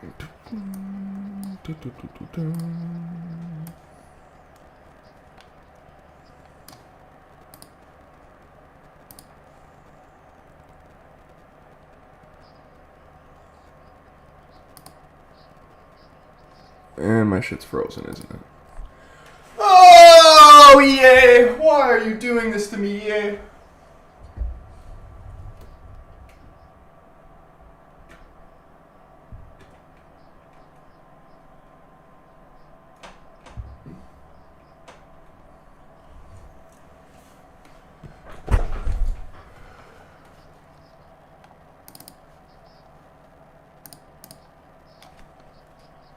And my shit's frozen, isn't it? Oh, EA! Why are you doing this to me, EA?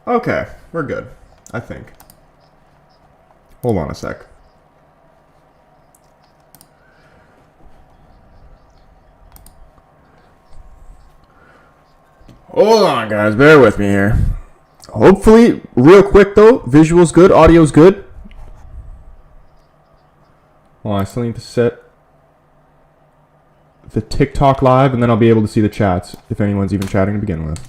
Okay, we're good, I think. Hold on a sec. Hold on, guys. Bear with me here. Hopefully, real quick, though, visual's good, audio's good. Well, I still need to set the TikTok live, and then I'll be able to see the chats, if anyone's even chatting to begin with.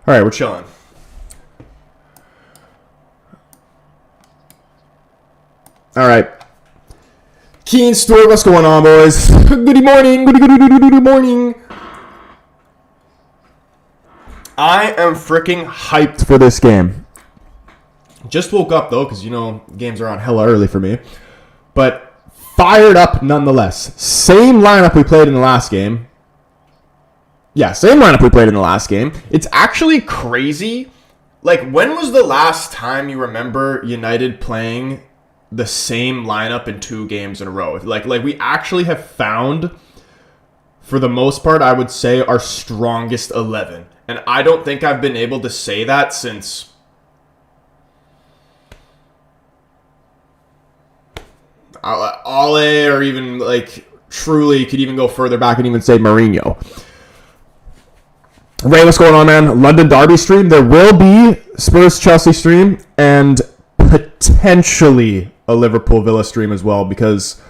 All right, we're chilling. All right. Keen Store, what's going on, boys? Good morning. Good morning. I am freaking hyped for this game. Just woke up, though, because, you know, games are on hella early for me. But fired up nonetheless. Same lineup we played in the last game. Yeah, same lineup we played in the last game. It's actually crazy. Like, when was the last time you remember United playing the same lineup in 2 games in a row? Like we actually have found, for the most part, I would say, our strongest 11. And I don't think I've been able to say that since Ale, or even, like, truly could even go further back and even say Mourinho. Ray, what's going on, man? London Derby stream. There will be Spurs-Chelsea stream and potentially a Liverpool-Villa stream as well, because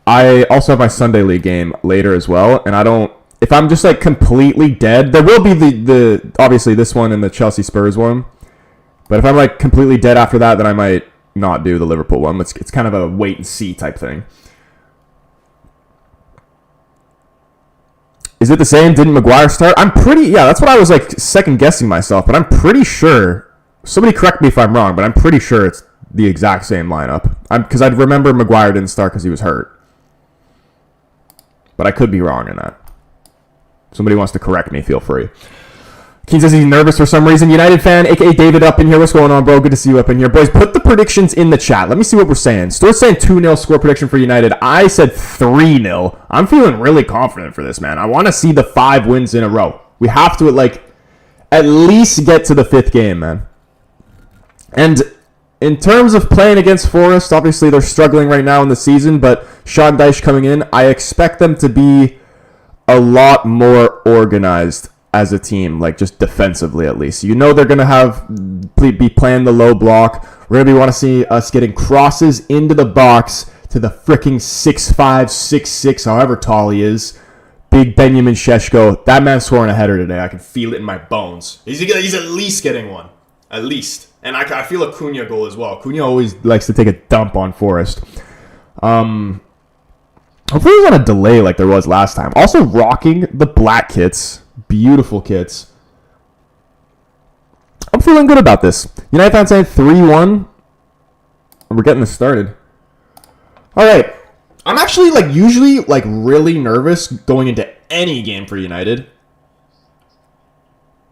I also have my Sunday League game later as well, and I don't... If I'm just, like, completely dead... There will be the obviously this one and the Chelsea-Spurs one, but if I'm, like, completely dead after that, then I might not do the Liverpool one. It's kind of a wait-and-see type thing. Is it the same? Didn't Maguire start? I'm pretty... Yeah, that's what I was, like, second-guessing myself, but I'm pretty sure... Somebody correct me if I'm wrong, but I'm pretty sure it's the exact same lineup. Because I remember Maguire didn't start because he was hurt. But I could be wrong in that. Somebody wants to correct me, feel free. Keen says he's nervous for some reason. United fan, a.k.a. David, up in here. What's going on, bro? Good to see you up in here. Boys, put the predictions in the chat. Let me see what we're saying. Stuart's saying 2-0 score prediction for United. I said 3-0. I'm feeling really confident for this, man. I want to see the 5 wins in a row. We have to, like, at least get to the 5th game, man. And in terms of playing against Forest, obviously they're struggling right now in the season, but Sean Dyche coming in, I expect them to be a lot more organized as a team, like just defensively at least. You know they're going to be playing the low block. We're going to want to see us getting crosses into the box to the freaking 6'5", 6'6", however tall he is. Big Benjamin Šeško. That man's scoring a header today. I can feel it in my bones. He's at least getting one. At least. And I feel a Cunha goal as well. Cunha always likes to take a dump on Forest. Hopefully there's not a delay like there was last time. Also rocking the black kits. Beautiful kits. I'm feeling good about this. United fans saying 3-1. We're getting this started. All right. I'm actually usually really nervous going into any game for United.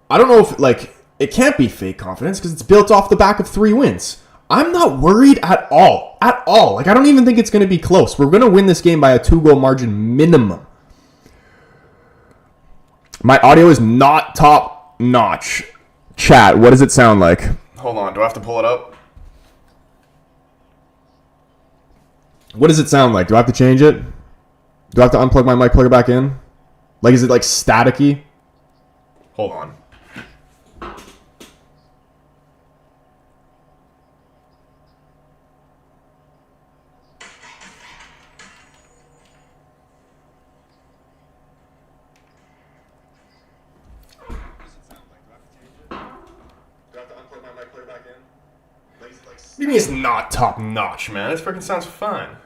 I don't know if it can't be fake confidence because it's built off the back of 3 wins. I'm not worried at all. At all. I don't even think it's going to be close. We're going to win this game by a 2-goal margin minimum. My audio is not top notch. Chat, what does it sound like? Hold on. Do I have to pull it up? What does it sound like? Do I have to change it? Do I have to unplug my mic, plug it back in? Is it staticky? Hold on. do you mean it's not top notch, man? This freaking sounds fun.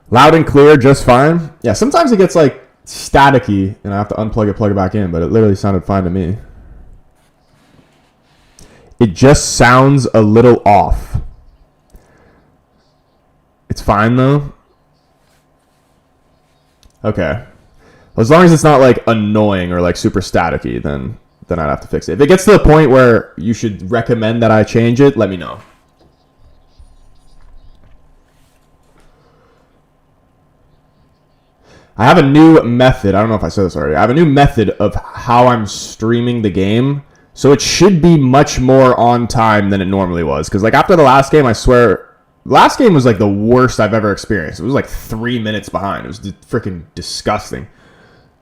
Loud and clear, just fine. Yeah, sometimes it gets like staticky and I have to unplug it, plug it back in, but it literally sounded fine to me. It just sounds a little off. It's fine though. Okay. As long as it's not like annoying or like super staticky, then I'd have to fix it. If it gets to the point where you should recommend that I change it, let me know. I have a new method. I don't know if I said this already. I have a new method of how I'm streaming the game. So it should be much more on time than it normally was. Because like after the last game, I swear, last game was like the worst I've ever experienced. It was like 3 minutes behind. It was freaking disgusting.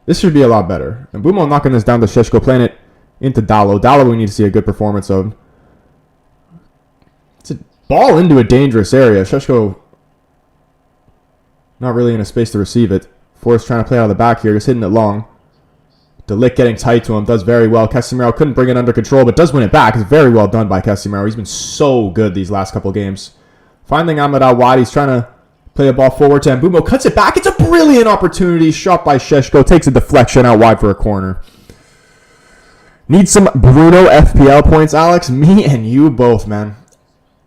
This should be a lot better. And Bumo knocking this down to Šeško, playing it into Dalo. Dalo we need to see a good performance of. It's a ball into a dangerous area. Šeško not really in a space to receive it. Forrest trying to play out of the back here, just hitting it long. Delic getting tight to him, does very well. Casemiro couldn't bring it under control, but does win it back. It's very well done by Casemiro. He's been so good these last couple games. Finding Ahmed out wide, he's trying to play a ball forward to Mbumo. Cuts it back. It's a brilliant opportunity. Shot by Šeško. Takes a deflection out wide for a corner. Need some Bruno FPL points, Alex? Me and you both, man.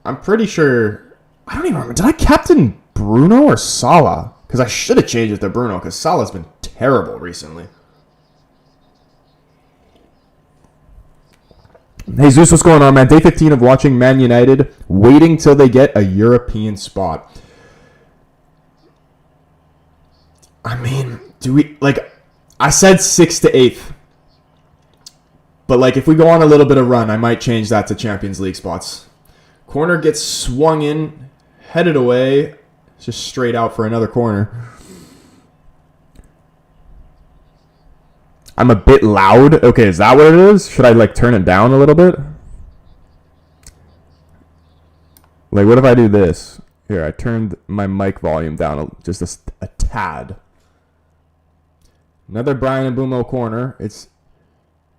I'm pretty sure... I don't even remember. Did I captain Bruno or Salah? Because I should have changed it to Bruno, because Salah's been terrible recently. Hey, Zeus, what's going on, man? Day 15 of watching Man United, waiting till they get a European spot. I mean, do we... Like, I said 6th to 8th. But, like, if we go on a little bit of run, I might change that to Champions League spots. Corner gets swung in, headed away... Just straight out for another corner. I'm a bit loud. Okay, is that what it is? Should I, like, turn it down a little bit? Like, what if I do this? Here, I turned my mic volume down just a tad. Another Brian Mbumo corner. It's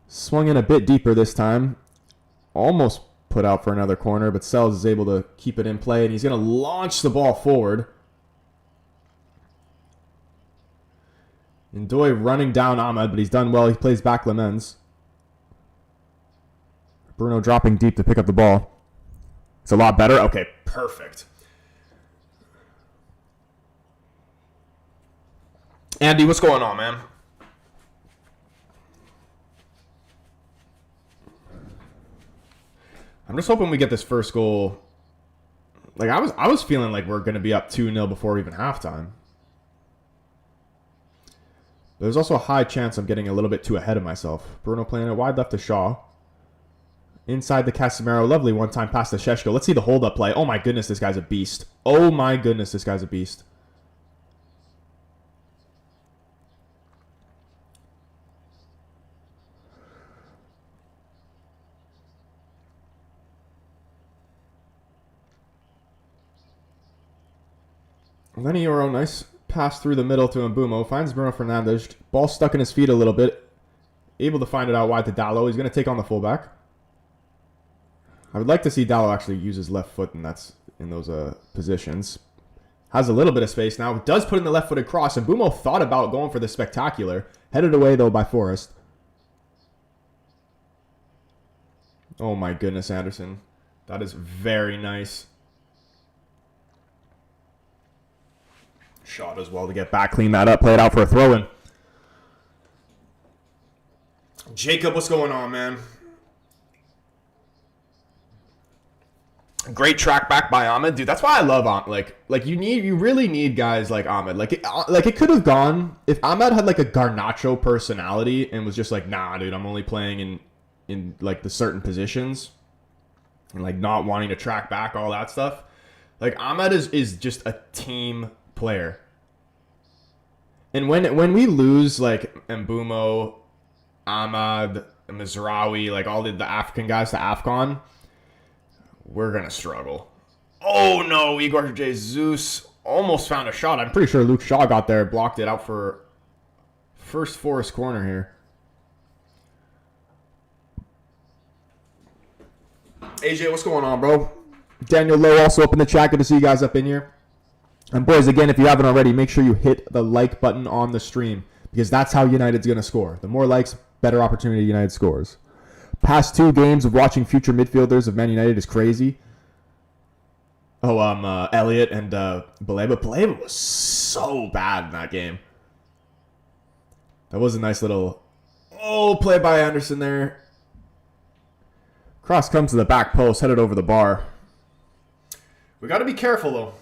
swung in a bit deeper this time. Almost put out for another corner, but Sells is able to keep it in play, and he's going to launch the ball forward. Ndoye running down Ahmed, but he's done well. He plays back Lemens. Bruno dropping deep to pick up the ball. It's a lot better. Okay, perfect. Andy, what's going on, man? I'm just hoping we get this first goal. Like I was feeling like we're gonna be up 2-0 before even halftime. There's also a high chance I'm getting a little bit too ahead of myself. Bruno playing it wide left to Shaw. Inside the Casemiro. Lovely one-time pass to Šeško. Let's see the hold-up play. Oh my goodness, this guy's a beast. Oh my goodness, this guy's a beast. Lenny Euro, nice pass through the middle to Mbumo. Finds Bruno Fernandes. Ball stuck in his feet a little bit. Able to find it out wide to Dalo. He's going to take on the fullback. I would like to see Dalo actually use his left foot in those positions. Has a little bit of space now. Does put in the left-footed cross. And Mbumo thought about going for the spectacular. Headed away, though, by Forrest. Oh, my goodness, Anderson. That is very nice. Shot as well to get back, clean that up, play it out for a throw-in. Jacob, what's going on, man? Great track back by Ahmed, dude. That's why I love Ahmed. Like you really need guys like Ahmed. Like it could have gone if Ahmed had like a Garnacho personality and was just like, nah, dude, I'm only playing in like the certain positions and like not wanting to track back, all that stuff. Like Ahmed is just a team player. And when we lose like Mbumo, Ahmad, Mizraoui, like all the African guys to AFCON, we're gonna struggle. Oh no, Igor Jesus. almost found a shot. I'm pretty sure Luke Shaw got there, blocked it out for first Forest corner here. AJ, what's going on, bro? Daniel Lowe also up in the chat. Good to see you guys up in here. And boys, again, if you haven't already, make sure you hit the like button on the stream because that's how United's going to score. The more likes, better opportunity United scores. Past 2 games of watching future midfielders of Man United is crazy. Oh, Elliott and Baleba. Baleba was so bad in that game. That was a nice little play by Anderson there. Cross comes to the back post, headed over the bar. We got to be careful, though.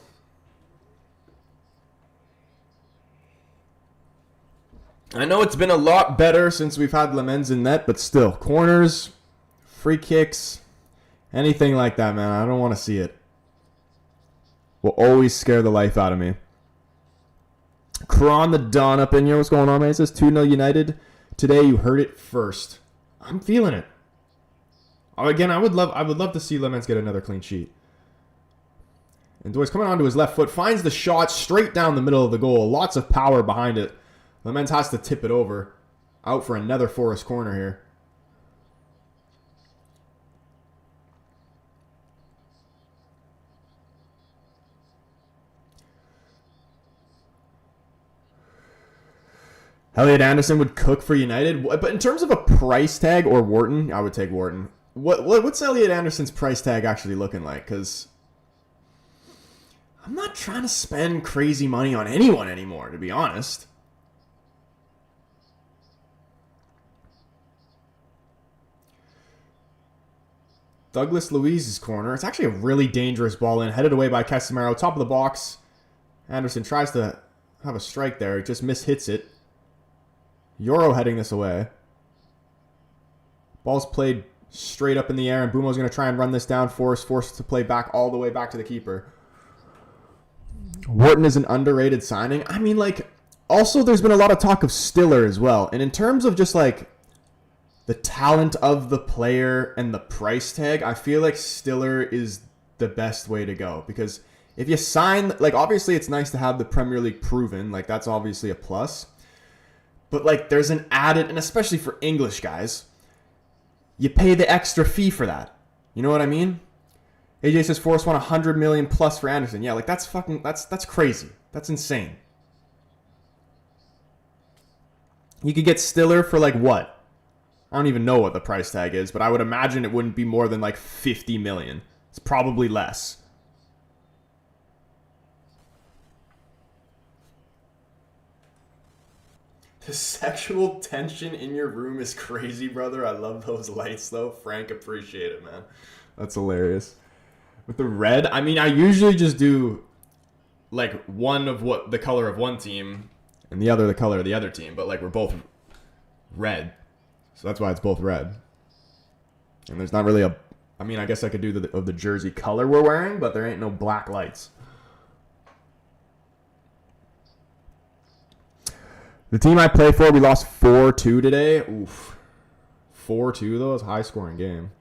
I know it's been a lot better since we've had Lemens in net, but still, corners, free kicks, anything like that, man, I don't want to see it. Will always scare the life out of me. Kron the Don up in here. What's going on, man? It says 2-0 United. Today you heard it first. I'm feeling it. Again, I would love to see Lemens get another clean sheet. And Doy's coming onto his left foot, finds the shot straight down the middle of the goal. Lots of power behind it. Lemens has to tip it over. Out for another Forest corner here. Elliot Anderson would cook for United. But in terms of a price tag or Wharton, I would take Wharton. What's Elliot Anderson's price tag actually looking like? Because I'm not trying to spend crazy money on anyone anymore, to be honest. Douglas Luiz's corner. It's actually a really dangerous ball in. Headed away by Casemiro. Top of the box. Anderson tries to have a strike there. Just mishits it. Euro heading this away. Ball's played straight up in the air, and Bumo's going to try and run this down. Forced to play back all the way back to the keeper. Wharton is an underrated signing. I mean, like, also there's been a lot of talk of Stiller as well. And in terms of just, like, the talent of the player and the price tag, I feel like Stiller is the best way to go. Because if you sign, like, obviously it's nice to have the Premier League proven. Like, that's obviously a plus. But, like, there's an added, and especially for English guys, you pay the extra fee for that. You know what I mean? AJ says Forrest won $100 million plus for Anderson. Yeah, like, that's crazy. That's insane. You could get Stiller for, like, what? I don't even know what the price tag is, but I would imagine it wouldn't be more than, like, $50 million. It's probably less. The sexual tension in your room is crazy, brother. I love those lights, though. Frank, appreciate it, man. That's hilarious. With the red, I mean, I usually just do, like, one of what the color of one team and the other the color of the other team. But, like, we're both red. So that's why it's both red. And there's not really a... I mean, I guess I could do the jersey color we're wearing, but there ain't no black lights. The team I play for, we lost 4-2 today. Oof. 4-2, though. It's a high-scoring game.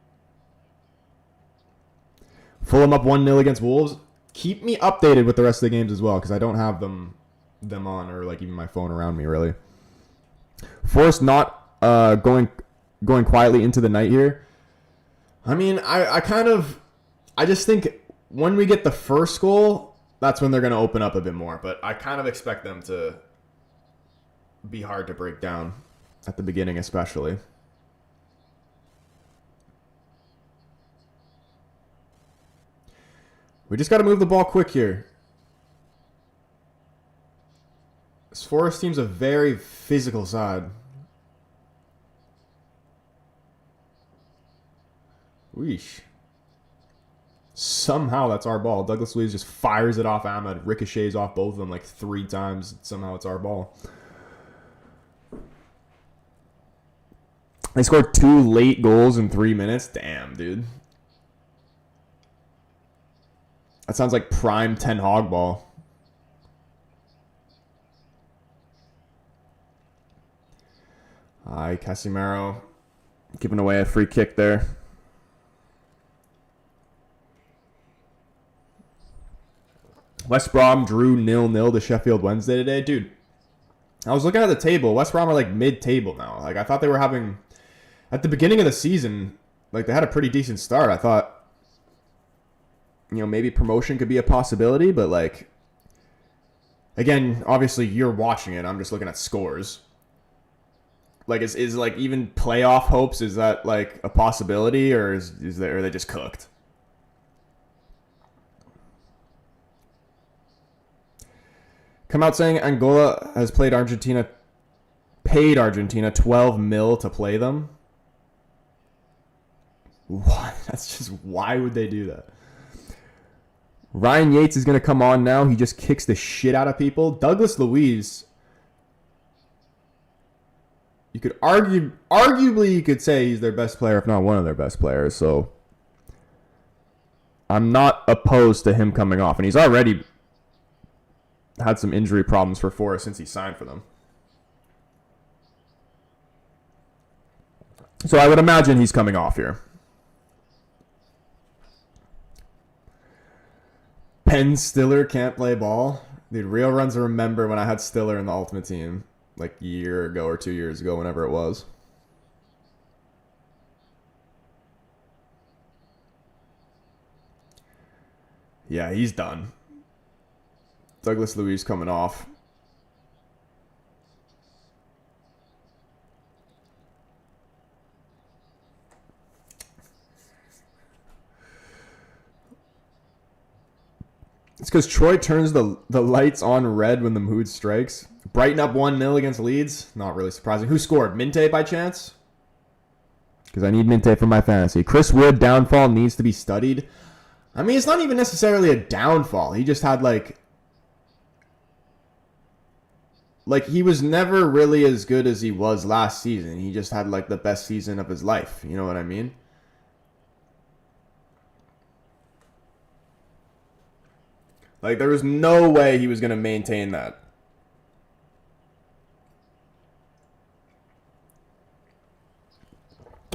Fulham up 1-0 against Wolves. Keep me updated with the rest of the games as well, because I don't have them on, or like even my phone around me, really. Forrest not going quietly into the night here. I mean, I just think when we get the first goal, that's when they're going to open up a bit more. But I kind of expect them to be hard to break down at the beginning, especially. We just got to move the ball quick here. This Forest team's a very physical side. Weesh. Somehow that's our ball. Douglas Luiz just fires it off Ahmed, ricochets off both of them like 3 times. Somehow it's our ball. They scored 2 late goals in 3 minutes. Damn, dude. That sounds like prime Ten Hag ball. Casemiro giving away a free kick there. West Brom drew 0-0 to Sheffield Wednesday today. Dude, I was looking at the table. West Brom are like mid-table now. Like, I thought they were having... At the beginning of the season, like, they had a pretty decent start. I thought, you know, maybe promotion could be a possibility, but, like... Again, obviously, you're watching it. I'm just looking at scores. Like, is like, even playoff hopes, is that, like, a possibility, or are they just cooked? Come out saying Angola has paid Argentina 12 mil to play them. What? That's just, why would they do that? Ryan Yates is going to come on now. He just kicks the shit out of people. Douglas Luiz, you could arguably you could say he's their best player, if not one of their best players. So I'm not opposed to him coming off. And he's already had some injury problems for Forest since he signed for them. So I would imagine he's coming off here. Penn Stiller can't play ball. Dude, real runs remember when I had Stiller in the Ultimate Team like a year ago or 2 years ago, whenever it was. Yeah, he's done. Douglas Luiz coming off. It's because Troy turns the lights on red when the mood strikes. Brighton up 1-0 against Leeds. Not really surprising. Who scored? Minte by chance? Because I need Minte for my fantasy. Chris Wood, downfall, needs to be studied. I mean, it's not even necessarily a downfall. He just had, like, he was never really as good as he was last season. He just had, like, the best season of his life. You know what I mean? Like, there was no way he was going to maintain that.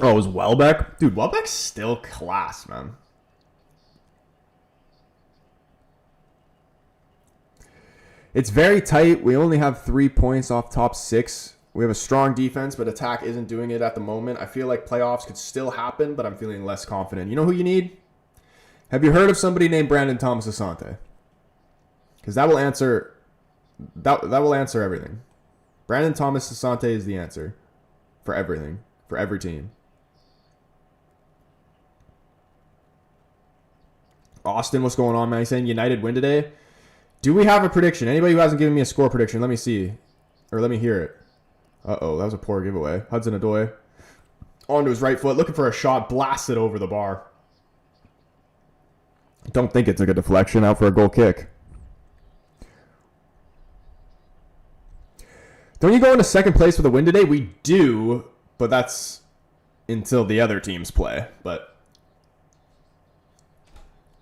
Oh, it was Welbeck? Dude, Welbeck's still class, man. It's very tight. We only have 3 points off top 6. We have a strong defense, but attack isn't doing it at the moment. I feel like playoffs could still happen, but I'm feeling less confident. You know who you need? Have you heard of somebody named Brandon Thomas Asante? Because that will answer everything. Brandon Thomas Asante is the answer for everything, for every team. Austin, what's going on, man? He's saying United win today. Do we have a prediction? Anybody who hasn't given me a score prediction, let me see. Or let me hear it. Uh-oh, that was a poor giveaway. Hudson-Odoi. Onto his right foot, looking for a shot, blasted over the bar. Don't think it's a good deflection, out for a goal kick. Don't you go into second place with a win today? We do, but that's until the other teams play. But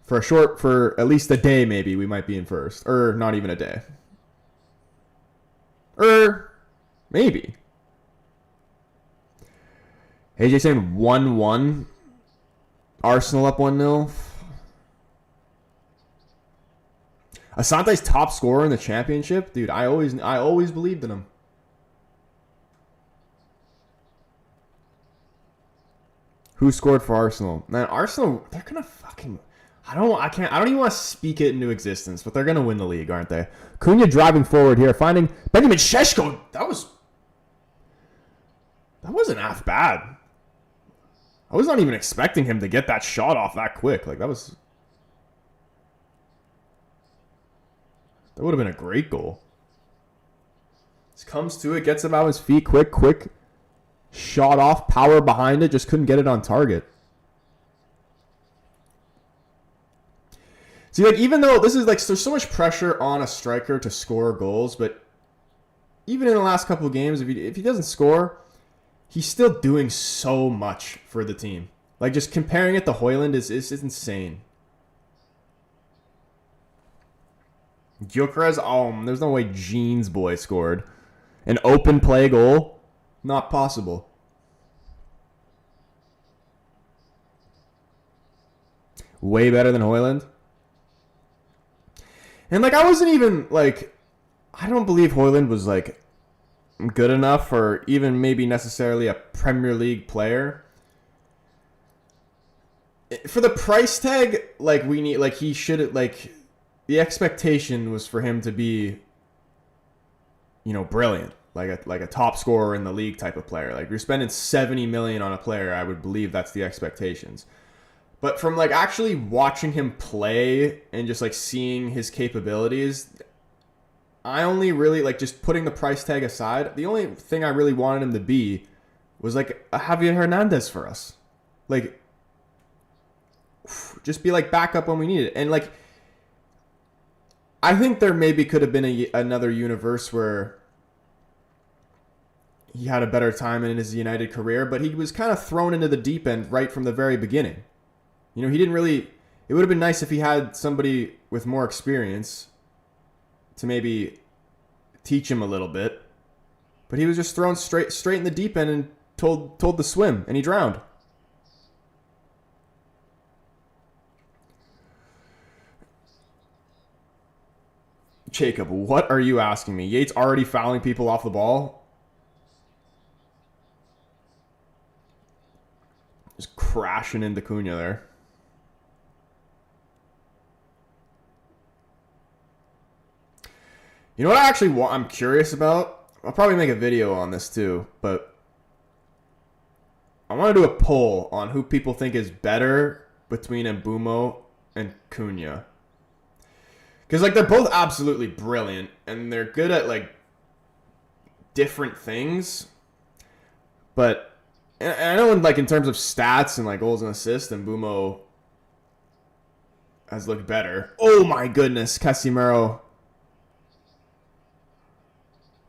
for at least a day, maybe, we might be in first. Or not even a day. Maybe. AJ saying 1-1. Arsenal up 1-0. Asante's top scorer in the championship? Dude, I always believed in him. Who scored for Arsenal? Man, Arsenal, they're gonna fucking... I don't even want to speak it into existence, but they're gonna win the league, aren't they? Cunha driving forward here, finding Benjamin Šeško. That wasn't half bad. I was not even expecting him to get that shot off that quick. Like, that would have been a great goal. Just comes to it, gets him out of his feet, quick. Shot off, power behind it, just couldn't get it on target. See, like, even though this is, like, there's so much pressure on a striker to score goals, but even in the last couple of games, if he doesn't score, he's still doing so much for the team. Like, just comparing it to Højlund is insane. Gyökeres, there's no way Jeans boy scored. An open play goal? Not possible. Way better than Højlund. And, like, I wasn't even, like, I don't believe Højlund was, like, good enough or even maybe necessarily a Premier League player. For the price tag, like, we need, like, he should, like, the expectation was for him to be, you know, brilliant. Like a top scorer in the league type of player. Like, you're spending 70 million on a player, I would believe that's the expectations. But from, like, actually watching him play and just, like, seeing his capabilities, I only really, like, just putting the price tag aside, the only thing I really wanted him to be was, like, a Javier Hernandez for us. Like, just be, like, backup when we need it. And, like, I think there maybe could have been another universe where he had a better time in his United career, but he was kind of thrown into the deep end right from the very beginning. You know, he didn't really... It would have been nice if he had somebody with more experience to maybe teach him a little bit. But he was just thrown straight in the deep end and told to swim, and he drowned. Jacob, what are you asking me? Yates already fouling people off the ball? Just crashing into Cunha there. You know what I'm curious about? I'll probably make a video on this too, but I want to do a poll on who people think is better between Mbeumo and Cunha. Because, like, they're both absolutely brilliant, and they're good at, like, different things. But, and I know, in terms of stats and, like, goals and assists, Mbeumo has looked better. Oh, my goodness. Casemiro.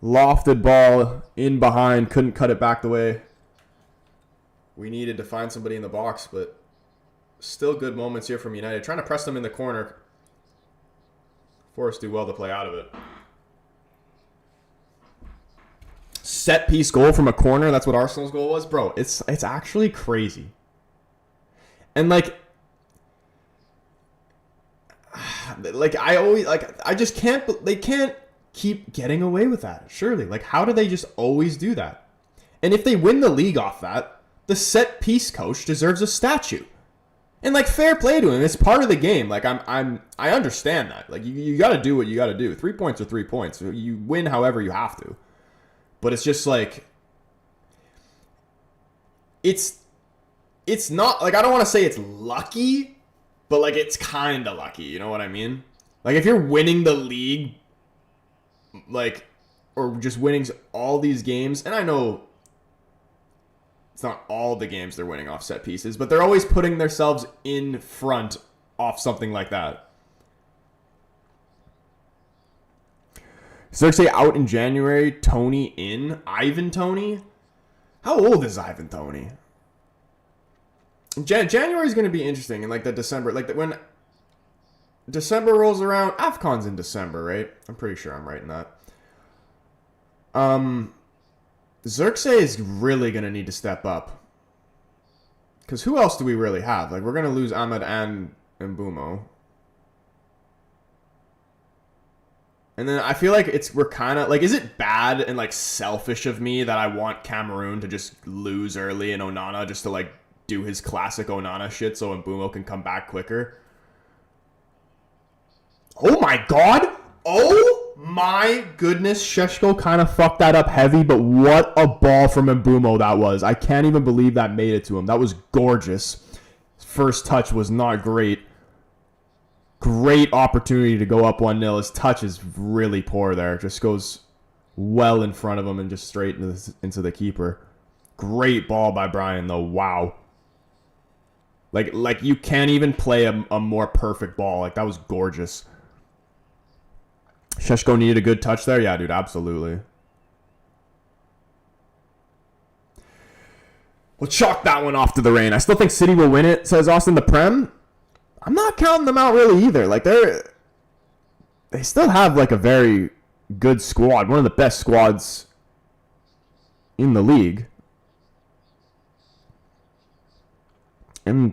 Lofted ball in behind. Couldn't cut it back the way we needed to find somebody in the box. But still good moments here from United. Trying to press them in the corner. Forrest do well to play out of it. Set piece goal from a corner. That's what Arsenal's goal was, bro. It's actually crazy. And like I just can't. They can't keep getting away with that. Surely, like, how do they just always do that? And if they win the league off that, the set piece coach deserves a statue. And, like, fair play to him. It's part of the game. Like, I understand that. Like, you got to do what you got to do. 3 points are 3 points. You win however you have to. But it's just like, it's not, like, I don't want to say it's lucky, but, like, it's kind of lucky. You know what I mean? Like, if you're winning the league, like, or just winning all these games, and I know it's not all the games they're winning off set pieces, but they're always putting themselves in front off something like that. Xerxes out in January. Tony in. Ivan Tony? How old is Ivan Tony? January is going to be interesting. And like the December, like when December rolls around, AFCON's in December, right? I'm pretty sure I'm right in that. Xerxes is really going to need to step up. Because who else do we really have? Like, we're going to lose Ahmed and Mbeumo. And then I feel like we're kind of, like, is it bad and, like, selfish of me that I want Cameroon to just lose early and Onana just to, like, do his classic Onana shit so Mbeumo can come back quicker? Oh, my God! Oh! My goodness, Šeško kind of fucked that up heavy, but what a ball from Mbeumo that was. I can't even believe that made it to him. That was gorgeous. First touch was not great. Great opportunity to go up 1-0. His touch is really poor there. Just goes well in front of him and just straight into the keeper. Great ball by Brian, though. Wow. Like you can't even play a more perfect ball. Like, that was gorgeous. Šeško needed a good touch there? Yeah, dude, absolutely. We'll chalk that one off to the rain. I still think City will win it, says Austin. The Prem, I'm not counting them out really either. Like, they still have, like, a very good squad. One of the best squads in the league. And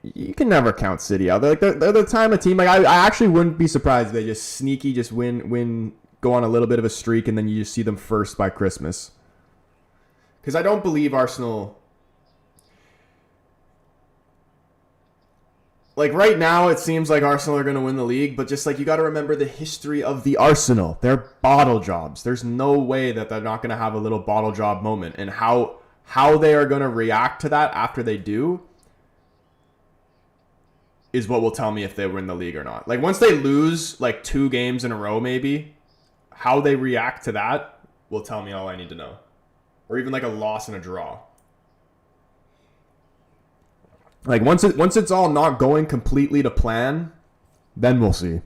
you can never count City out. They're the time of team. Like I actually wouldn't be surprised if they just sneaky just win, go on a little bit of a streak, and then you just see them first by Christmas. Because I don't believe Arsenal. Like right now, it seems like Arsenal are going to win the league, but just like you got to remember the history of the Arsenal. They're bottle jobs. There's no way that they're not going to have a little bottle job moment, and how they are going to react to that after they do is what will tell me if they win the league or not. Like once they lose like 2 games in a row, maybe how they react to that will tell me all I need to know, or even like a loss and a draw. Like once it's all not going completely to plan, then we'll see.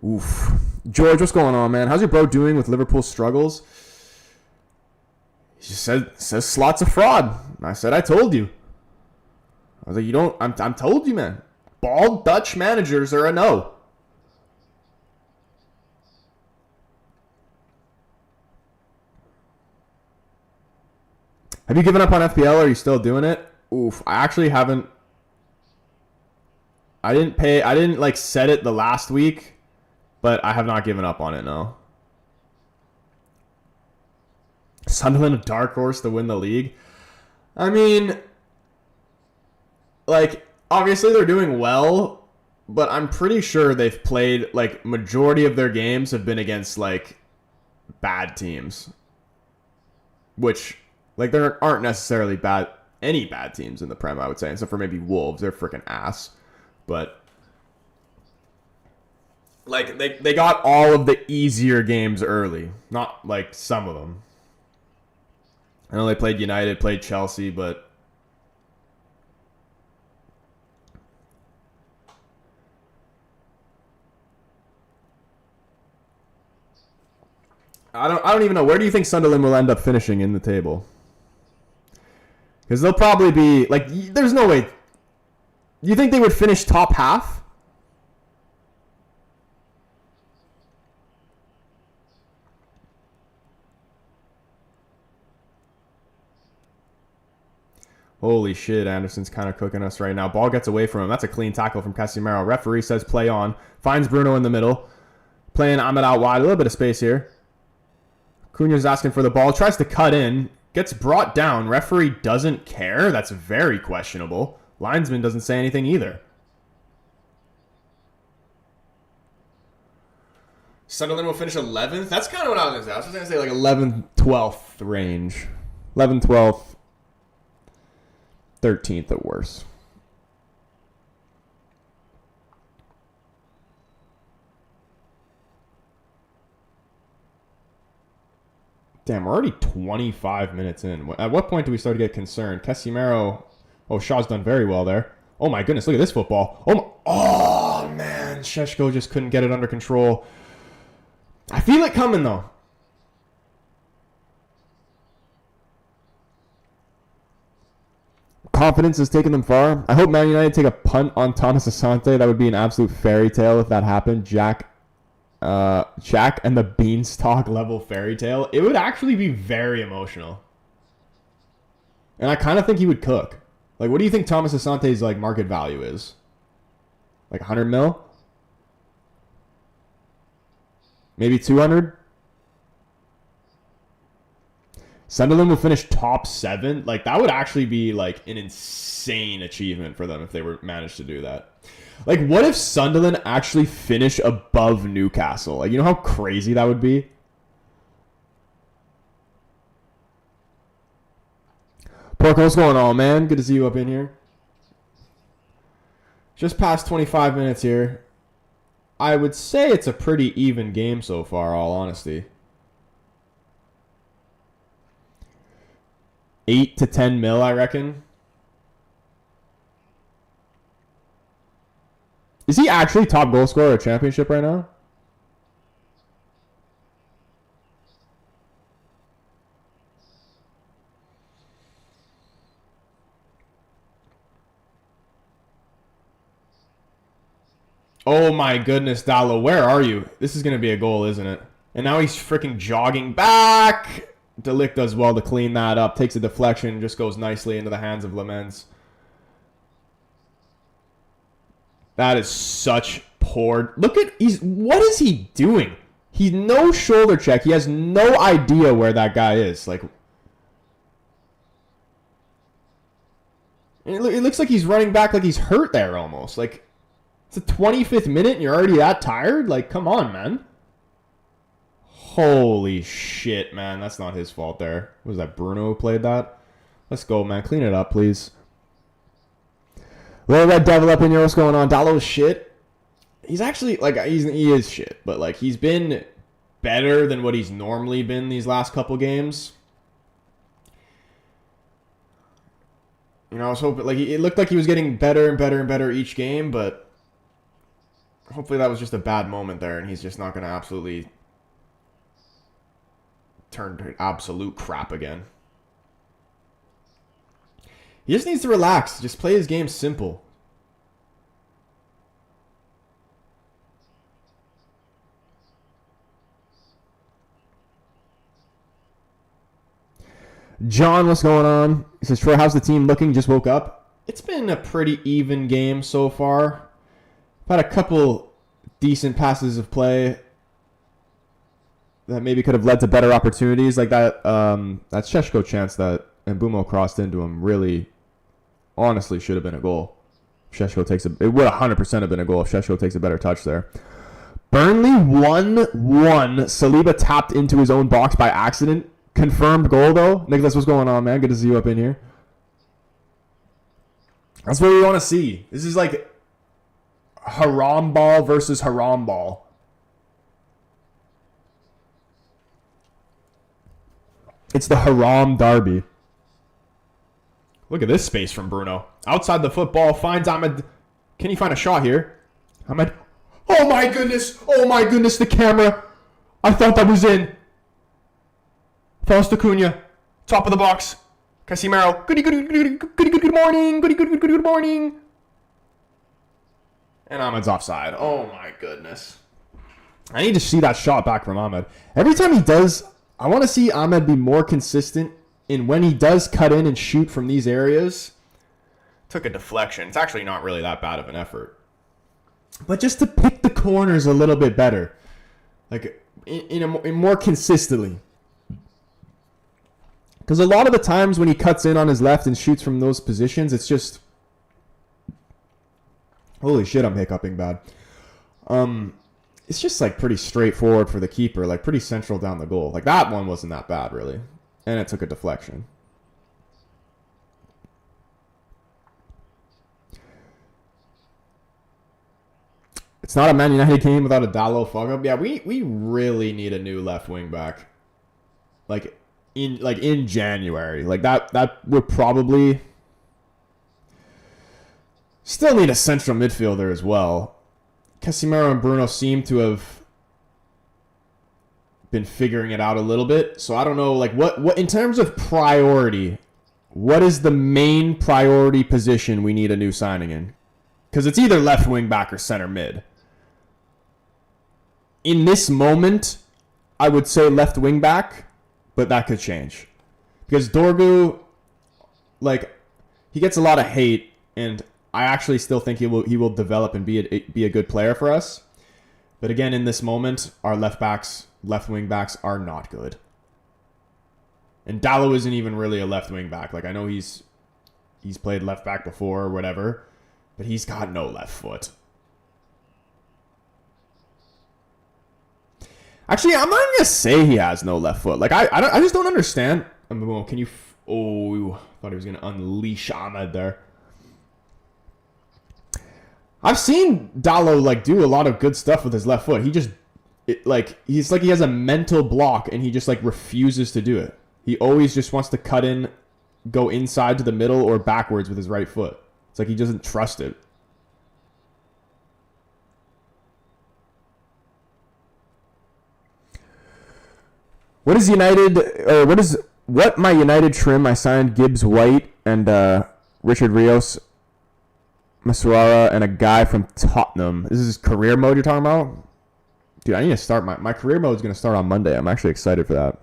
Oof. George, what's going on, man? How's your bro doing with Liverpool's struggles? He just says Slot's a fraud. I said I told you. I was like, you don't. I'm told you, man. Bald Dutch managers are a no. Have you given up on FPL? Or are you still doing it? Oof. I actually haven't. I didn't like set it the last week, but I have not given up on it, no. Sunderland a dark horse to win the league. I mean, like, obviously they're doing well, but I'm pretty sure they've played, like, majority of their games have been against, like, bad teams. Which, like, there aren't necessarily any bad teams in the Prem, I would say, except for maybe Wolves. They're freaking ass. But, like, they got all of the easier games early. Not, like, some of them. I know they played United, played Chelsea, but I don't even know. Where do you think Sunderland will end up finishing in the table? Because they'll probably be like, there's no way. You think they would finish top half? Holy shit, Anderson's kind of cooking us right now. Ball gets away from him. That's a clean tackle from Casemiro. Referee says play on. Finds Bruno in the middle. Playing Ahmed out wide. A little bit of space here. Cunha's asking for the ball. Tries to cut in. Gets brought down. Referee doesn't care. That's very questionable. Linesman doesn't say anything either. Sunderland will finish 11th. That's kind of what I was going to say. I was just going to say like 11th, 12th range. 11th, 12th. 13th at worst. Damn, we're already 25 minutes in. At what point do we start to get concerned? Casemiro. Oh, Shaw's done very well there. Oh my goodness, look at this football. Oh man, Sheshko just couldn't get it under control. I feel it coming though. Confidence has taken them far. I hope Man United take a punt on Thomas Asante. That would be an absolute fairy tale if that happened. Jack and the Beanstalk level fairy tale. It would actually be very emotional. And I kind of think he would cook. Like, what do you think Thomas Asante's like market value is? Like 100 mil? Maybe 200? Sunderland will finish top 7. Like, that would actually be, like, an insane achievement for them if they were managed to do that. Like, what if Sunderland actually finish above Newcastle? Like, you know how crazy that would be? Porco, what's going on, man? Good to see you up in here. Just past 25 minutes here. I would say it's a pretty even game so far, all honesty. 8 to 10 mil, I reckon. Is he actually top goal scorer at championship right now? Oh my goodness, Dalo, where are you? This is going to be a goal, isn't it? And now he's freaking jogging back. De Ligt does well to clean that up. Takes a deflection, just goes nicely into the hands of Lamens. That is such poor. Look at what is he doing? He's no shoulder check. He has no idea where that guy is. Like, it looks like he's running back like he's hurt there almost. Like, it's the 25th minute and you're already that tired? Like, come on, man. Holy shit, man. That's not his fault there. Was that Bruno who played that? Let's go, man. Clean it up, please. Little Red Devil up in here. What's going on? Dalo's shit. He's actually, like, he is shit. But, like, he's been better than what he's normally been these last couple games. You know, I was hoping, like, it looked like he was getting better and better and better each game, but hopefully that was just a bad moment there, and he's just not going to absolutely turn to absolute crap again. He just needs to relax. Just play his game simple. John, what's going on? He says, Troy, how's the team looking? Just woke up. It's been a pretty even game so far. I've had a couple decent passes of play that maybe could have led to better opportunities. Like that Sheshko chance that Mbumo crossed into him really, honestly, should have been a goal. Sheshko takes it would 100% have been a goal if Sheshko takes a better touch there. Burnley 1-1. Saliba tapped into his own box by accident. Confirmed goal, though. Nicholas, what's going on, man? Good to see you up in here. That's what we want to see. This is like haram ball versus haram ball. It's the haram derby. Look at this space from Bruno. Outside the football, finds Ahmed. Can he find a shot here? Ahmed. Oh my goodness. Oh my goodness, the camera. I thought that was in. Faust Cunha, top of the box. Casimiro, good morning, good morning. And Ahmed's offside. Oh my goodness. I need to see that shot back from Ahmed. Every time he does, I want to see Ahmed be more consistent in when he does cut in and shoot from these areas. Took a deflection. It's actually not really that bad of an effort. But just to pick the corners a little bit better. Like, in more consistently. Because a lot of the times when he cuts in on his left and shoots from those positions, it's just... Holy shit, I'm hiccuping bad. It's just like pretty straightforward for the keeper. Like pretty central down the goal. Like that one wasn't that bad, really. And it took a deflection. It's not a Man United game without a Dalot fuck-up. Yeah, we really need a new left wing back. Like in January. Like that would probably still need a central midfielder as well. Casemiro and Bruno seem to have been figuring it out a little bit. So I don't know, like what in terms of priority, what is the main priority position we need a new signing in? Because it's either left wing back or center mid. In this moment, I would say left wing back. But that could change. Because Dorgu, like, he gets a lot of hate, and I actually still think he will develop and be a good player for us. But again, in this moment, our left wing backs are not good. And Dalot isn't even really a left wing back. Like, I know he's played left back before or whatever, but he's got no left foot. Actually, I'm not even gonna say he has no left foot. Like I just don't understand. Can you? Oh, thought he was gonna unleash Ahmed there. I've seen Dalot like do a lot of good stuff with his left foot. He's like he has a mental block and he just like refuses to do it. He always just wants to cut in, go inside to the middle or backwards with his right foot. It's like he doesn't trust it. What is United, or what my United trim? I signed Gibbs White and Richard Rios, Masuara, and a guy from Tottenham. This is career mode you're talking about? Dude, I need to start. My career mode is going to start on Monday. I'm actually excited for that.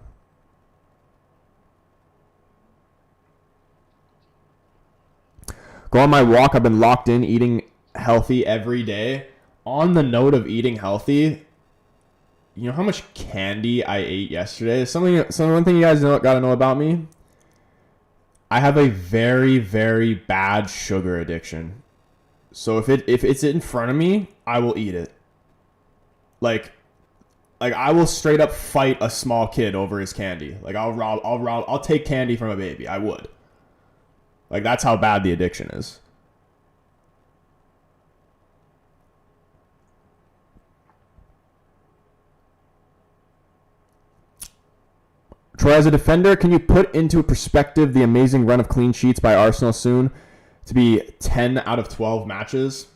Go on my walk. I've been locked in eating healthy every day. On the note of eating healthy, you know how much candy I ate yesterday? One thing you guys gotta know about me. I have a very, very bad sugar addiction. So if it's in front of me, I will eat it. Like I will straight up fight a small kid over his candy. Like I'll take candy from a baby. I would. Like that's how bad the addiction is. Troy, as a defender, can you put into perspective the amazing run of clean sheets by Arsenal soon to be 10 out of 12 matches?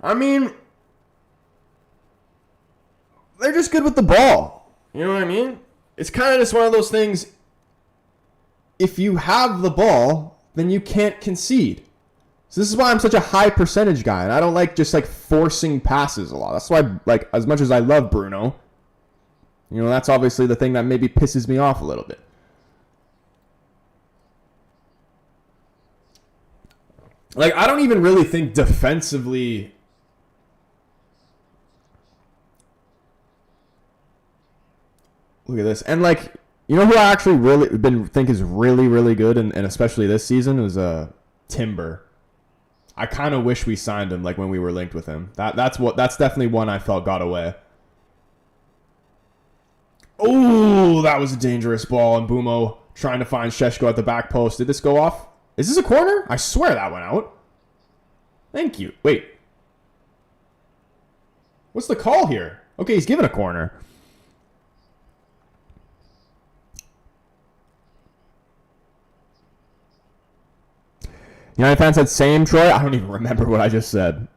I mean, they're just good with the ball. You know what I mean? It's kind of just one of those things. If you have the ball, then you can't concede. So this is why I'm such a high percentage guy, and I don't like just like forcing passes a lot. That's why, like, as much as I love Bruno, you know, that's obviously the thing that maybe pisses me off a little bit. Like, I don't even really think defensively. Look at this. And, like, you know who I actually think is really, really good, and especially this season, is Timber. I kind of wish we signed him, like, when we were linked with him. That's definitely one I felt got away. Oh, that was a dangerous ball. And Bumo trying to find Sheshko at the back post. Did this go off? Is this a corner? I swear that went out. Thank you. Wait. What's the call here? Okay, he's given a corner. United fans said same, Troy. I don't even remember what I just said.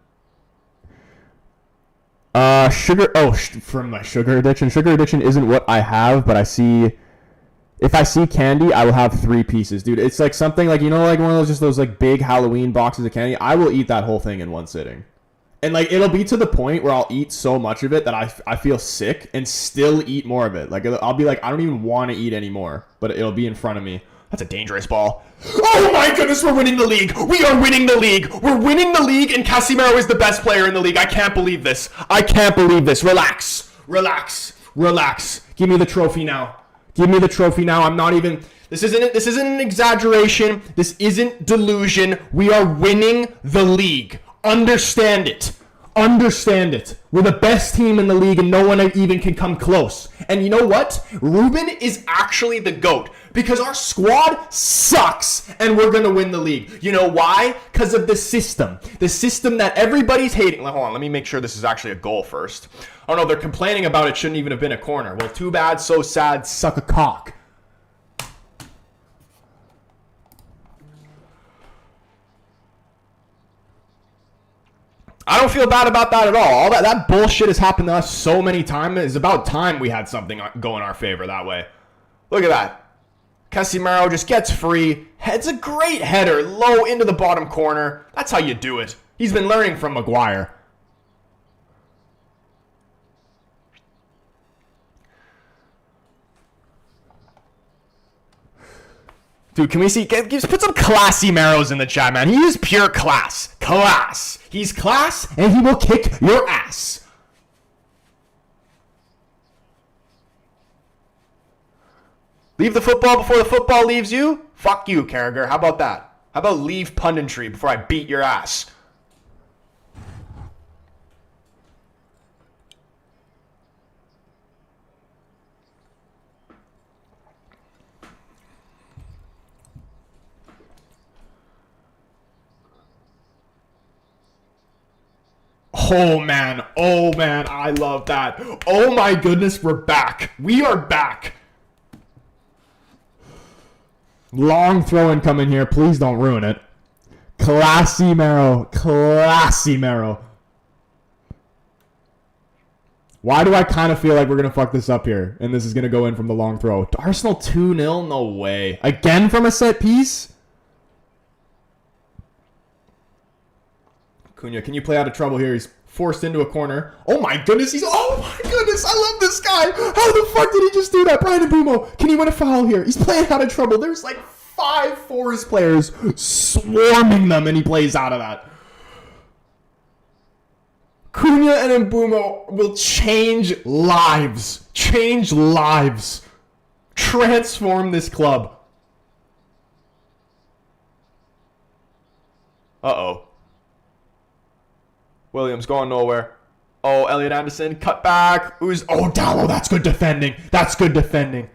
Sugar. Oh, from my sugar addiction. Sugar addiction isn't what I have, but if I see candy, I will have 3 pieces, dude. It's like something like, you know, like one of those like big Halloween boxes of candy. I will eat that whole thing in one sitting, and like it'll be to the point where I'll eat so much of it that I feel sick and still eat more of it. Like I'll be like, I don't even want to eat anymore, but it'll be in front of me. That's a dangerous ball. Oh my goodness, we're winning the league. We are winning the league. We're winning the league, and Casemiro is the best player in the league. I can't believe this. I can't believe this. Relax. Relax. Relax. Give me the trophy now. Give me the trophy now. I'm not even... This isn't an exaggeration. This isn't delusion. We are winning the league. Understand it. Understand it. We're the best team in the league, and no one even can come close. And you know what? Ruben is actually the GOAT because our squad sucks, and we're going to win the league. You know why? Because of the system. The system that everybody's hating. Hold on, let me make sure this is actually a goal first. Oh, no, they're complaining about it shouldn't even have been a corner. Well, too bad, so sad, suck a cock. I don't feel bad about that at all. All that bullshit has happened to us so many times. It's about time we had something go in our favor that way. Look at that. Casemiro just gets free. It's a great header. Low into the bottom corner. That's how you do it. He's been learning from Maguire. Dude, can we see? Put some classy Marrows in the chat, man. He is pure class. Class. He's class, and he will kick your ass. Leave the football before the football leaves you? Fuck you, Carragher. How about that? How about leave punditry before I beat your ass? Oh man, I love that. Oh my goodness, we're back. We are back. Long throw in coming here. Please don't ruin it. Classy Marrow. Classy Marrow. Why do I kind of feel like we're going to fuck this up here? And this is going to go in from the long throw. Arsenal 2-0? No way. Again from a set piece? Cunha, can you play out of trouble here? He's forced into a corner. Oh my goodness, oh my goodness, I love this guy. How the fuck did he just do that? Brian Mbumo, can he win a foul here? He's playing out of trouble. There's like 5 Forest players swarming them, and he plays out of that. Cunha and Mbumo will change lives. Change lives. Transform this club. Uh-oh. Williams going nowhere. Oh, Elliot Anderson, cut back. Oh, Dallo, that's good defending. That's good defending.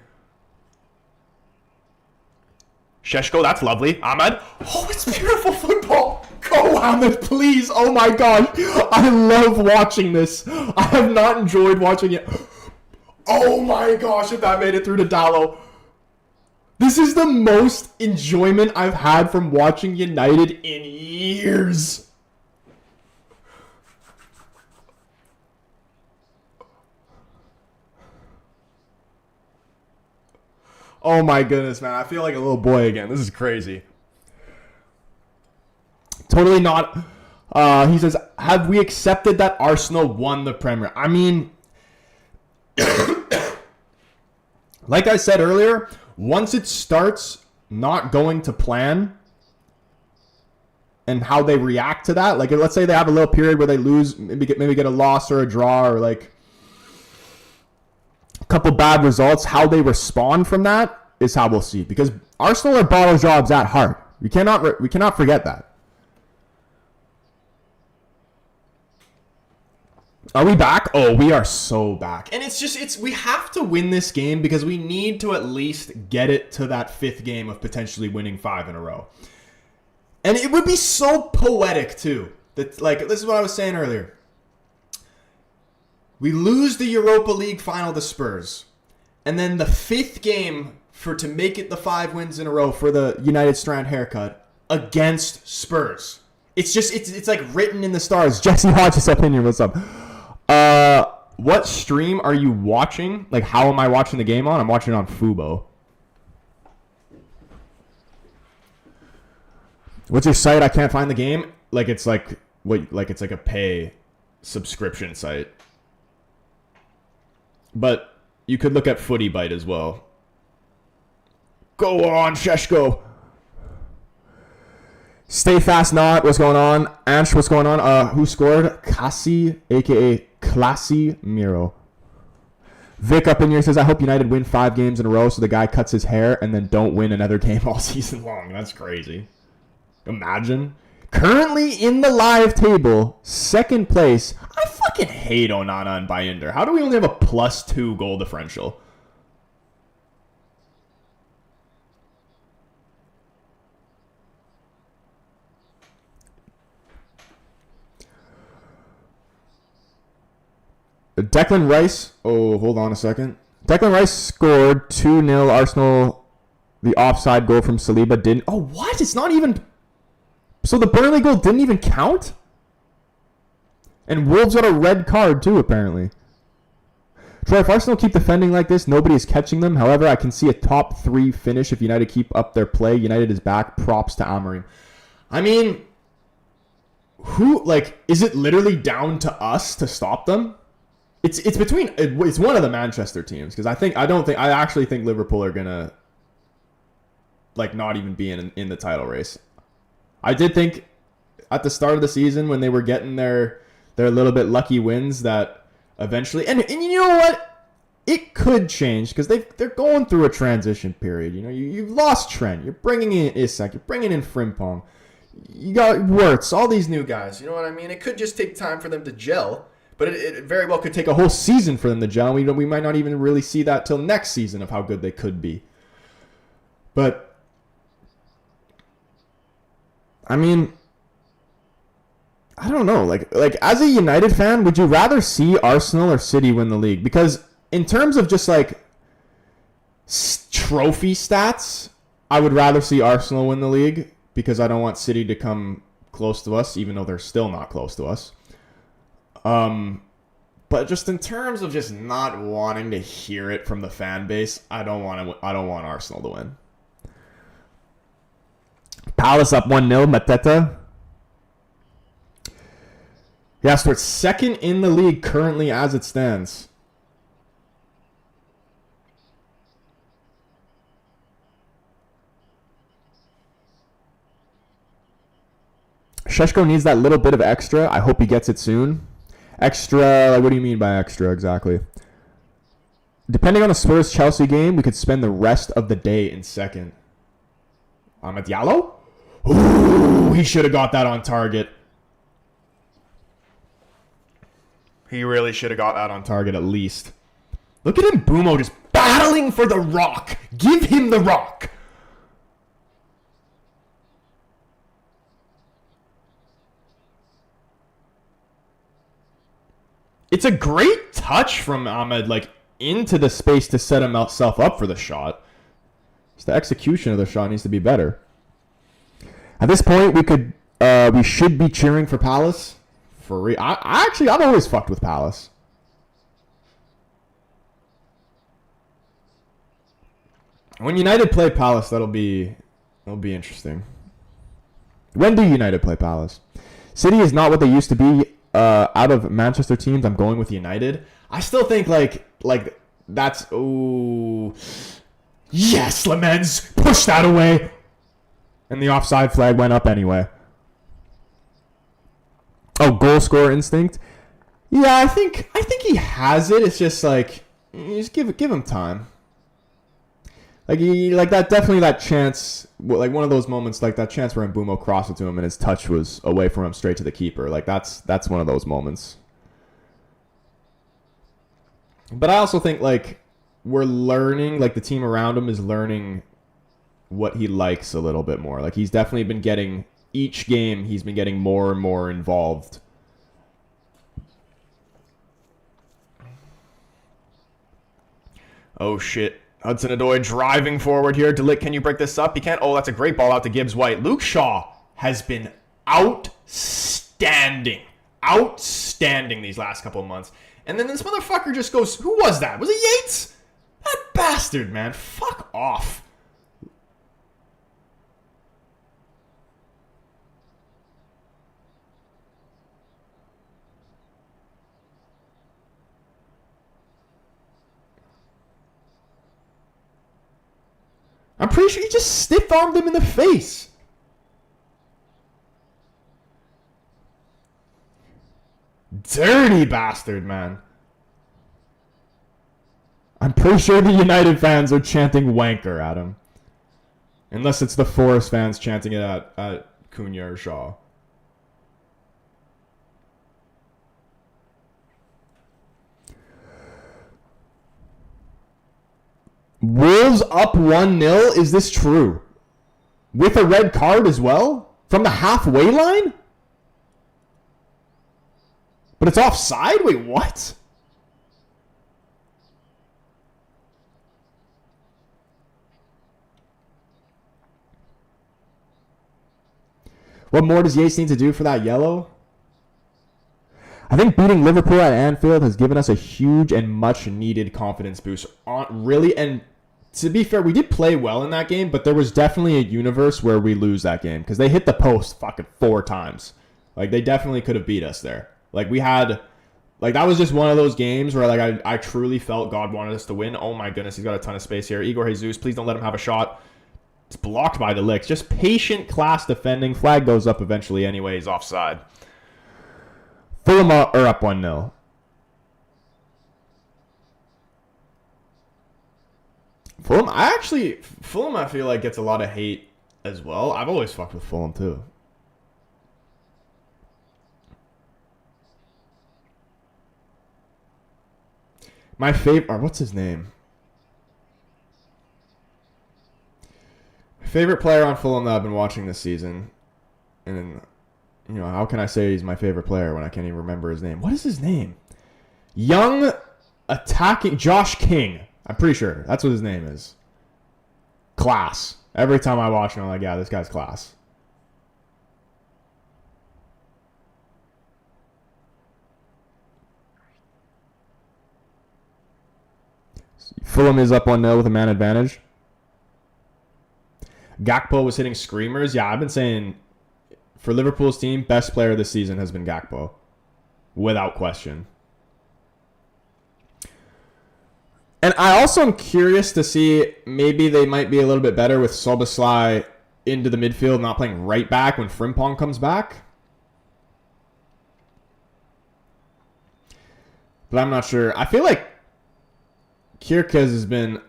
Sheshko, that's lovely. Ahmed. Oh, it's beautiful football. Go, Ahmed, please. Oh, my gosh. I love watching this. I have not enjoyed watching it. Oh, my gosh, if that made it through to Dallo. This is the most enjoyment I've had from watching United in years. Oh my goodness, man. I feel like a little boy again. This is crazy. Totally not. He says, have we accepted that Arsenal won the Premier? I mean, like I said earlier, once it starts not going to plan and how they react to that, like let's say they have a little period where they lose, maybe get a loss or a draw or like a couple bad results, how they respond from that is how we'll see. Because Arsenal are bottle jobs at heart. We cannot forget that. Are we back? Oh, we are so back. And we have to win this game because we need to at least get it to that 5th game of potentially winning 5 in a row. And it would be so poetic too. That, like, this is what I was saying earlier. We lose the Europa League final to Spurs. And then the 5th game to make it the 5 wins in a row for the United Strand haircut against Spurs. It's like written in the stars. Jesse Hodges' opinion, what's up? What stream are you watching? Like, how am I watching the game on? I'm watching it on Fubo. What's your site? I can't find the game. Like, it's like it's like a pay subscription site. But you could look at Footy Bite as well. Go on, Sheshko. Stay fast, not. What's going on? Ansh, what's going on? Who scored? Kasi, a.k.a. Classy Miro. Vic up in here says, I hope United win 5 games in a row so the guy cuts his hair and then don't win another game all season long. That's crazy. Imagine. Currently in the live table, 2nd place. I fucking hate Onana and Bayender. How do we only have a +2 goal differential? Declan Rice. Oh, hold on a second. Declan Rice scored 2-0 Arsenal. The offside goal from Saliba didn't. Oh, what? It's not even. So the Burnley goal didn't even count? And Wolves got a red card too, apparently. Troy, if Arsenal keep defending like this, nobody is catching them. However, I can see a top 3 finish if United keep up their play. United is back. Props to Amorim. I mean, is it literally down to us to stop them? It's one of the Manchester teams because I actually think Liverpool are gonna not even be in the title race. I did think at the start of the season when they were getting their little bit lucky wins that eventually and you know what, it could change because they're going through a transition period. You know, you've lost Trent, you're bringing in Isak, you're bringing in Frimpong, you got Wirtz, all these new guys. You know what I mean? It could just take time for them to gel. But it very well could take a whole season for them to gel. We might not even really see that till next season of how good they could be. But, I mean, I don't know. Like as a United fan, would you rather see Arsenal or City win the league? Because in terms of just trophy stats, I would rather see Arsenal win the league because I don't want City to come close to us, even though they're still not close to us. But just in terms of just not wanting to hear it from the fan base, I don't want Arsenal to win. Palace up 1-0, Mateta. Yeah, so it's 2nd in the league currently as it stands. Šeško needs that little bit of extra. I hope he gets it soon. Extra, like, what do you mean by extra exactly? Depending on the Spurs-Chelsea game, we could spend the rest of the day in second. Amad Diallo? Ooh, he should have got that on target. He really should have got that on target at least. Look at him, Bumo, just battling for the rock. Give him the rock. It's a great touch from Ahmed, like, into the space to set himself up for the shot. Just the execution of the shot needs to be better. At this point, we should be cheering for Palace. I've always fucked with Palace. When United play Palace, that'll be interesting. When do United play Palace? City is not what they used to be. Out of Manchester teams, I'm going with United. I still think like that's yes, Lamens push that away, and the offside flag went up anyway. Oh, goal scorer instinct. Yeah, I think he has it. It's just like you just give him time. Like that chance, like one of those moments, like that chance where Mbumo crossed it to him and his touch was away from him straight to the keeper. Like that's one of those moments. But I also think like we're learning, like the team around him is learning what he likes a little bit more. Like he's definitely been getting each game, he's been getting more and more involved. Oh shit. Hudson-Odoi driving forward here. Delict, can you break this up? He can't. Oh, that's a great ball out to Gibbs-White. Luke Shaw has been outstanding. Outstanding these last couple of months. And then this motherfucker just goes, who was that? Was it Yates? That bastard, man. Fuck off. I'm pretty sure he just stiff-armed him in the face. Dirty bastard, man. I'm pretty sure the United fans are chanting wanker at him. Unless it's the Forest fans chanting it at Cunha or Shaw. Wolves up 1-0? Is this true? With a red card as well? From the halfway line? But it's offside? Wait, what? What more does Yates need to do for that yellow? I think beating Liverpool at Anfield has given us a huge and much needed confidence boost. Really, and to be fair, we did play well in that game, but there was definitely a universe where we lose that game because they hit the post fucking 4 times. Like, they definitely could have beat us there. Like, we had, like, that was just one of those games where, like, I truly felt God wanted us to win. Oh my goodness, he's got a ton of space here. Igor Jesus, please don't let him have a shot. It's blocked by the Licks. Just patient class defending. Flag goes up eventually anyways, offside. Fulham are up 1-0. Fulham, I feel like gets a lot of hate as well. I've always fucked with Fulham too. My favorite, what's his name? My favorite player on Fulham that I've been watching this season, and you know, how can I say he's my favorite player when I can't even remember his name? What is his name? Young attacking Josh King. I'm pretty sure that's what his name is. Class. Every time I watch him, I'm like, yeah, this guy's class. Fulham is up 1-0 with a man advantage. Gakpo was hitting screamers. Yeah, I've been saying for Liverpool's team, best player this season has been Gakpo. Without question. And I also am curious to see maybe they might be a little bit better with Szoboszlai into the midfield, not playing right back when Frimpong comes back. but I'm not sure. I feel like Kierkegaard has been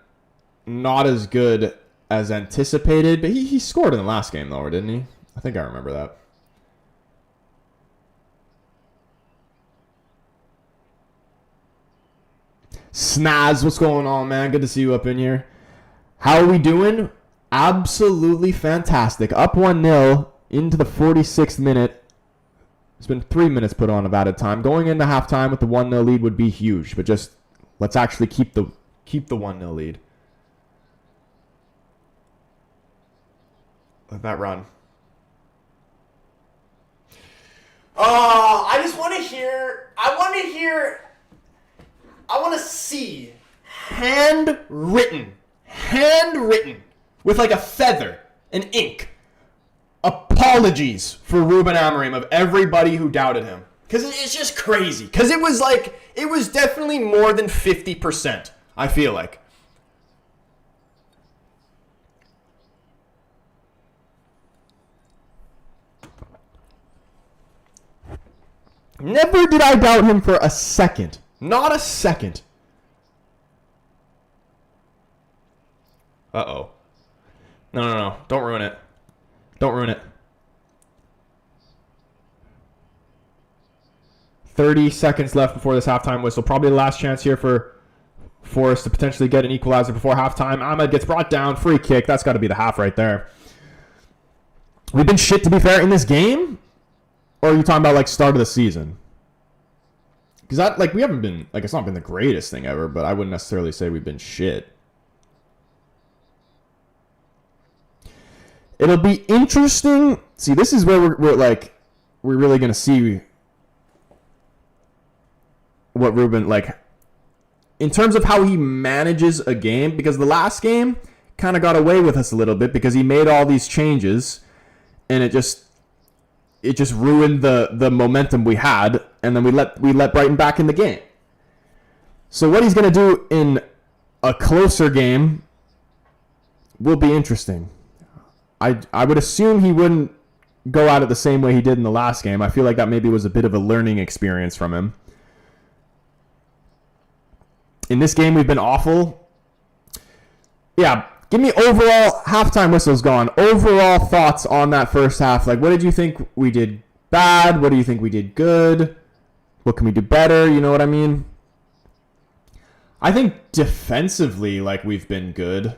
not as good as anticipated, but he scored in the last game, though, didn't he? I think I remember that. Snaz, what's going on, man? Good to see you up in here. How are we doing? Absolutely fantastic. Up 1-0 into the 46th minute. It's been 3 minutes put on of added time. Going into halftime with the 1-0 lead would be huge, but just let's actually keep the 1-0 lead. Let that run. Oh, I just want to hear. I want to see handwritten with like a feather and ink. Apologies for Ruben Amorim of everybody who doubted him. Because it's just crazy. Because it was definitely more than 50%, I feel like. Never did I doubt him for a second. Not a second. Uh-oh. No. Don't ruin it. Don't ruin it. 30 seconds left before this halftime whistle. Probably the last chance here for Forest to potentially get an equalizer before halftime. Ahmed gets brought down. Free kick. That's got to be the half right there. We've been shit, to be fair, in this game? Or are you talking about, like, start of the season? Because, we haven't been... Like, it's not been the greatest thing ever, but I wouldn't necessarily say we've been shit. It'll be interesting. See, this is where we're really going to see what Ruben, in terms of how he manages a game, because the last game kind of got away with us a little bit because he made all these changes and it just ruined the momentum we had, and then we let Brighton back in the game. So what he's going to do in a closer game will be interesting. I would assume he wouldn't go at it the same way he did in the last game. I feel like that maybe was a bit of a learning experience from him. In this game, we've been awful. Yeah, give me overall halftime whistles gone. Overall thoughts on that first half. What did you think we did bad? What do you think we did good? What can we do better? You know what I mean? I think defensively, we've been good.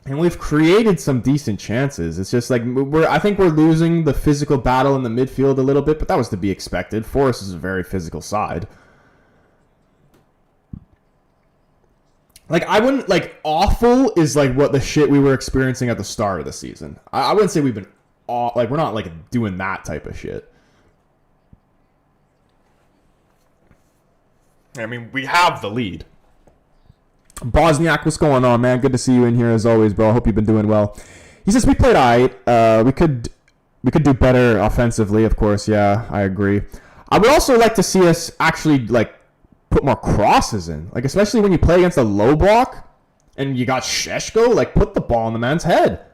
And we've created some decent chances. It's just I think we're losing the physical battle in the midfield a little bit, but that was to be expected. Forest is a very physical side. I wouldn't, awful is, what the shit we were experiencing at the start of the season. I wouldn't say we've been, we're not, doing that type of shit. I mean, we have the lead. Bosniak, what's going on, man? Good to see you in here as always, bro. I hope you've been doing well. He says, we played alright. We could do better offensively, of course. Yeah, I agree. I would also like to see us actually, put more crosses in. Especially when you play against a low block and you got Sheshko, put the ball in the man's head.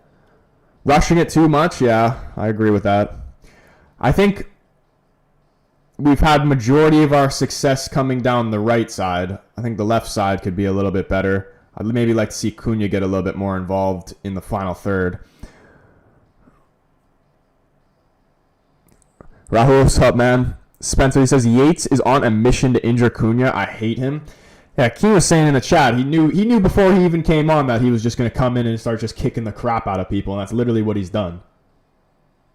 Rushing it too much, yeah, I agree with that. I think we've had majority of our success coming down the right side. I think the left side could be a little bit better. I'd maybe like to see Cunha get a little bit more involved in the final third. Rahul, what's up, man? Spencer, he says Yates is on a mission to injure Cunha. I hate him. Yeah, Keen was saying in the chat, he knew before he even came on that he was just going to come in and start just kicking the crap out of people, and that's literally what he's done.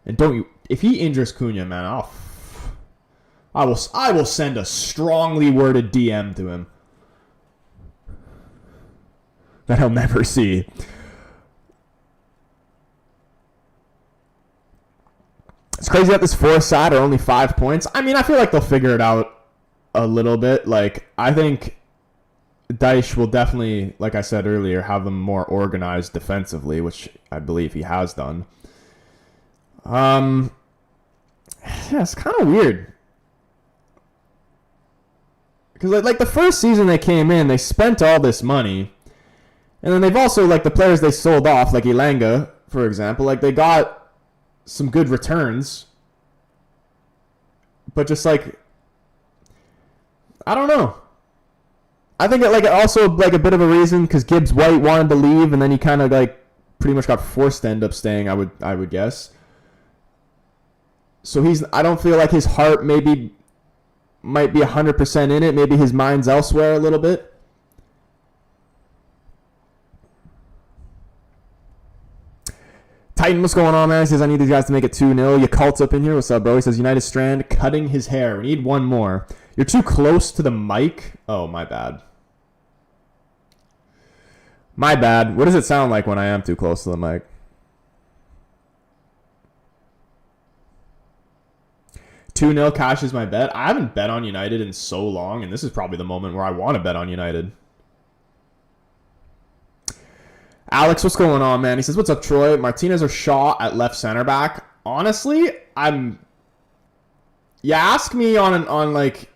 And if he injures Cunha, man, I will send a strongly worded DM to him that he'll never see. It's crazy that this Forest side are only 5 points. I mean, I feel like they'll figure it out a little bit. I think Dyche will definitely, like I said earlier, have them more organized defensively, which I believe he has done. Yeah, it's kind of weird. Because, the first season they came in, they spent all this money. And then they've also, the players they sold off, like Ilanga, for example, they got some good returns. But just, I don't know. I think it like also like a bit of a reason because Gibbs White wanted to leave and then he kind of like pretty much got forced to end up staying. I would guess. So I don't feel like his heart might be 100% in it. Maybe his mind's elsewhere a little bit. Titan, what's going on, man? He says, I need these guys to make it 2-0. Yakult's up in here. What's up, bro? He says, United Strand cutting his hair. We need one more. You're too close to the mic. Oh, my bad. My bad. What does it sound like when I am too close to the mic? Two 0 Cash is my bet. I haven't bet on United in so long, and this is probably the moment where I want to bet on United. Alex, what's going on, man? He says, what's up, Troy? Martinez or Shaw at left center back? Honestly, you ask me on like,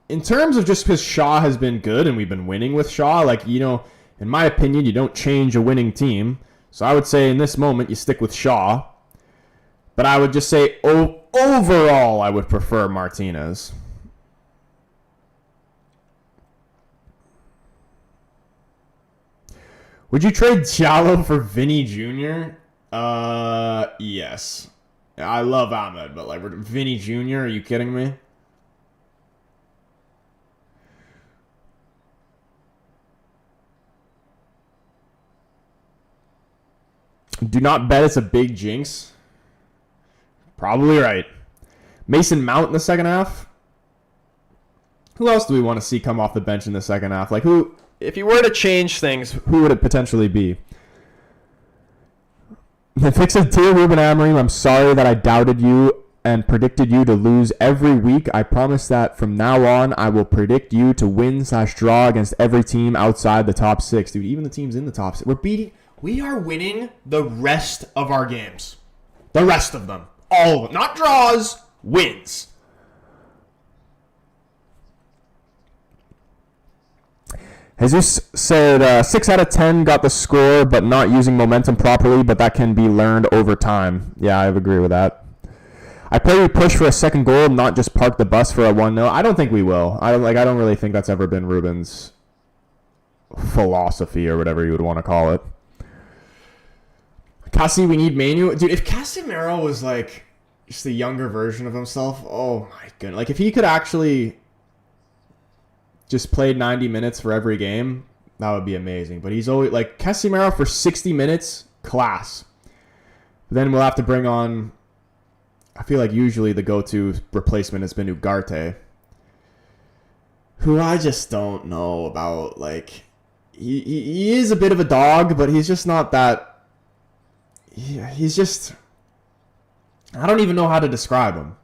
in terms of just because Shaw has been good and we've been winning with Shaw, like, you know, in my opinion, you don't change a winning team. So I would say in this moment, you stick with Shaw. But I would just say, overall, I would prefer Martinez. Would you trade Diallo for Vinny Jr.? Yes. I love Ahmed, but like Vinny Jr., are you kidding me? Do not bet it's a big jinx. Probably right. Mason Mount in the second half. Who else do we want to see come off the bench in the second half? Like who, if you were to change things, who would it potentially be? Fix it, dear Ruben Amorim. I'm sorry that I doubted you and predicted you to lose every week. I promise that from now on, I will predict you to win/draw against every team outside the top 6. Dude, even the teams in the top 6. We are winning the rest of our games. The rest of them. All of them. Not draws, wins. Jesus said 6 out of 10 got the score, but not using momentum properly, but that can be learned over time. Yeah, I agree with that. I pray we push for a second goal, not just park the bus for a 1-0. I don't think we will. I don't really think that's ever been Ruben's philosophy or whatever you would want to call it. Cassie, we need Manu. Dude, if Casemiro was like just a younger version of himself, oh my goodness. Like if he could actually just play 90 minutes for every game, that would be amazing. But he's always like Casemiro for 60 minutes, class. But then we'll have to bring on, I feel like usually the go-to replacement has been Ugarte, who I just don't know about. Like he is a bit of a dog, but he's just not that. He's just, I don't even know how to describe him.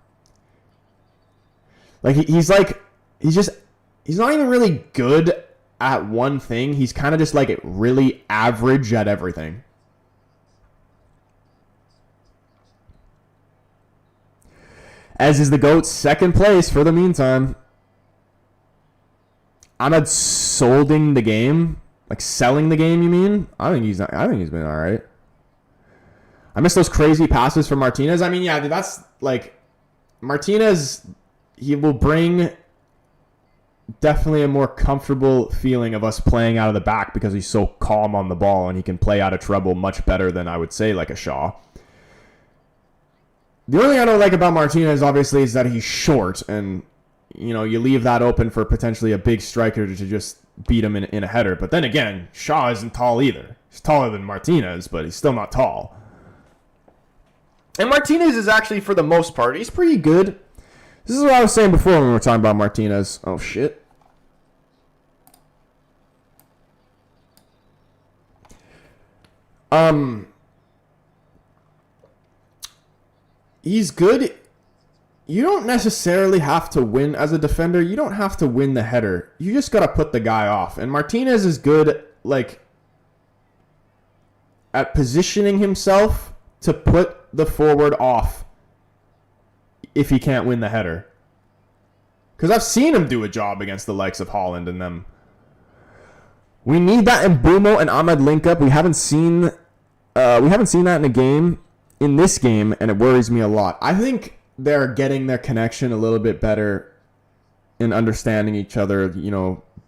Like he's not even really good at one thing. He's kind of just like really average at everything. As is the GOAT, second place for the meantime. Ahmed solding the game, like selling the game. You mean? I think he's been all right. I miss those crazy passes from Martinez. I mean, yeah, dude, that's like Martinez. He will bring definitely a more comfortable feeling of us playing out of the back because he's so calm on the ball and he can play out of trouble much better than I would say like a Shaw. The only thing I don't like about Martinez, obviously, is that he's short and, you know, you leave that open for potentially a big striker to just beat him in a header. But then again, Shaw isn't tall either. He's taller than Martinez, but he's still not tall. And Martinez is actually, for the most part, he's pretty good. This is what I was saying before when we were talking about Martinez. Oh, shit. He's good. You don't necessarily have to win as a defender. You don't have to win the header. You just got to put the guy off. And Martinez is good, like, at positioning himself to put the forward off if he can't win the header. Because I've seen him do a job against the likes of Haaland and them. We need that in Mbumo and Ahmed link up. We haven't seen that in a game, in this game, and it worries me a lot. I think they're getting their connection a little bit better and understanding each other,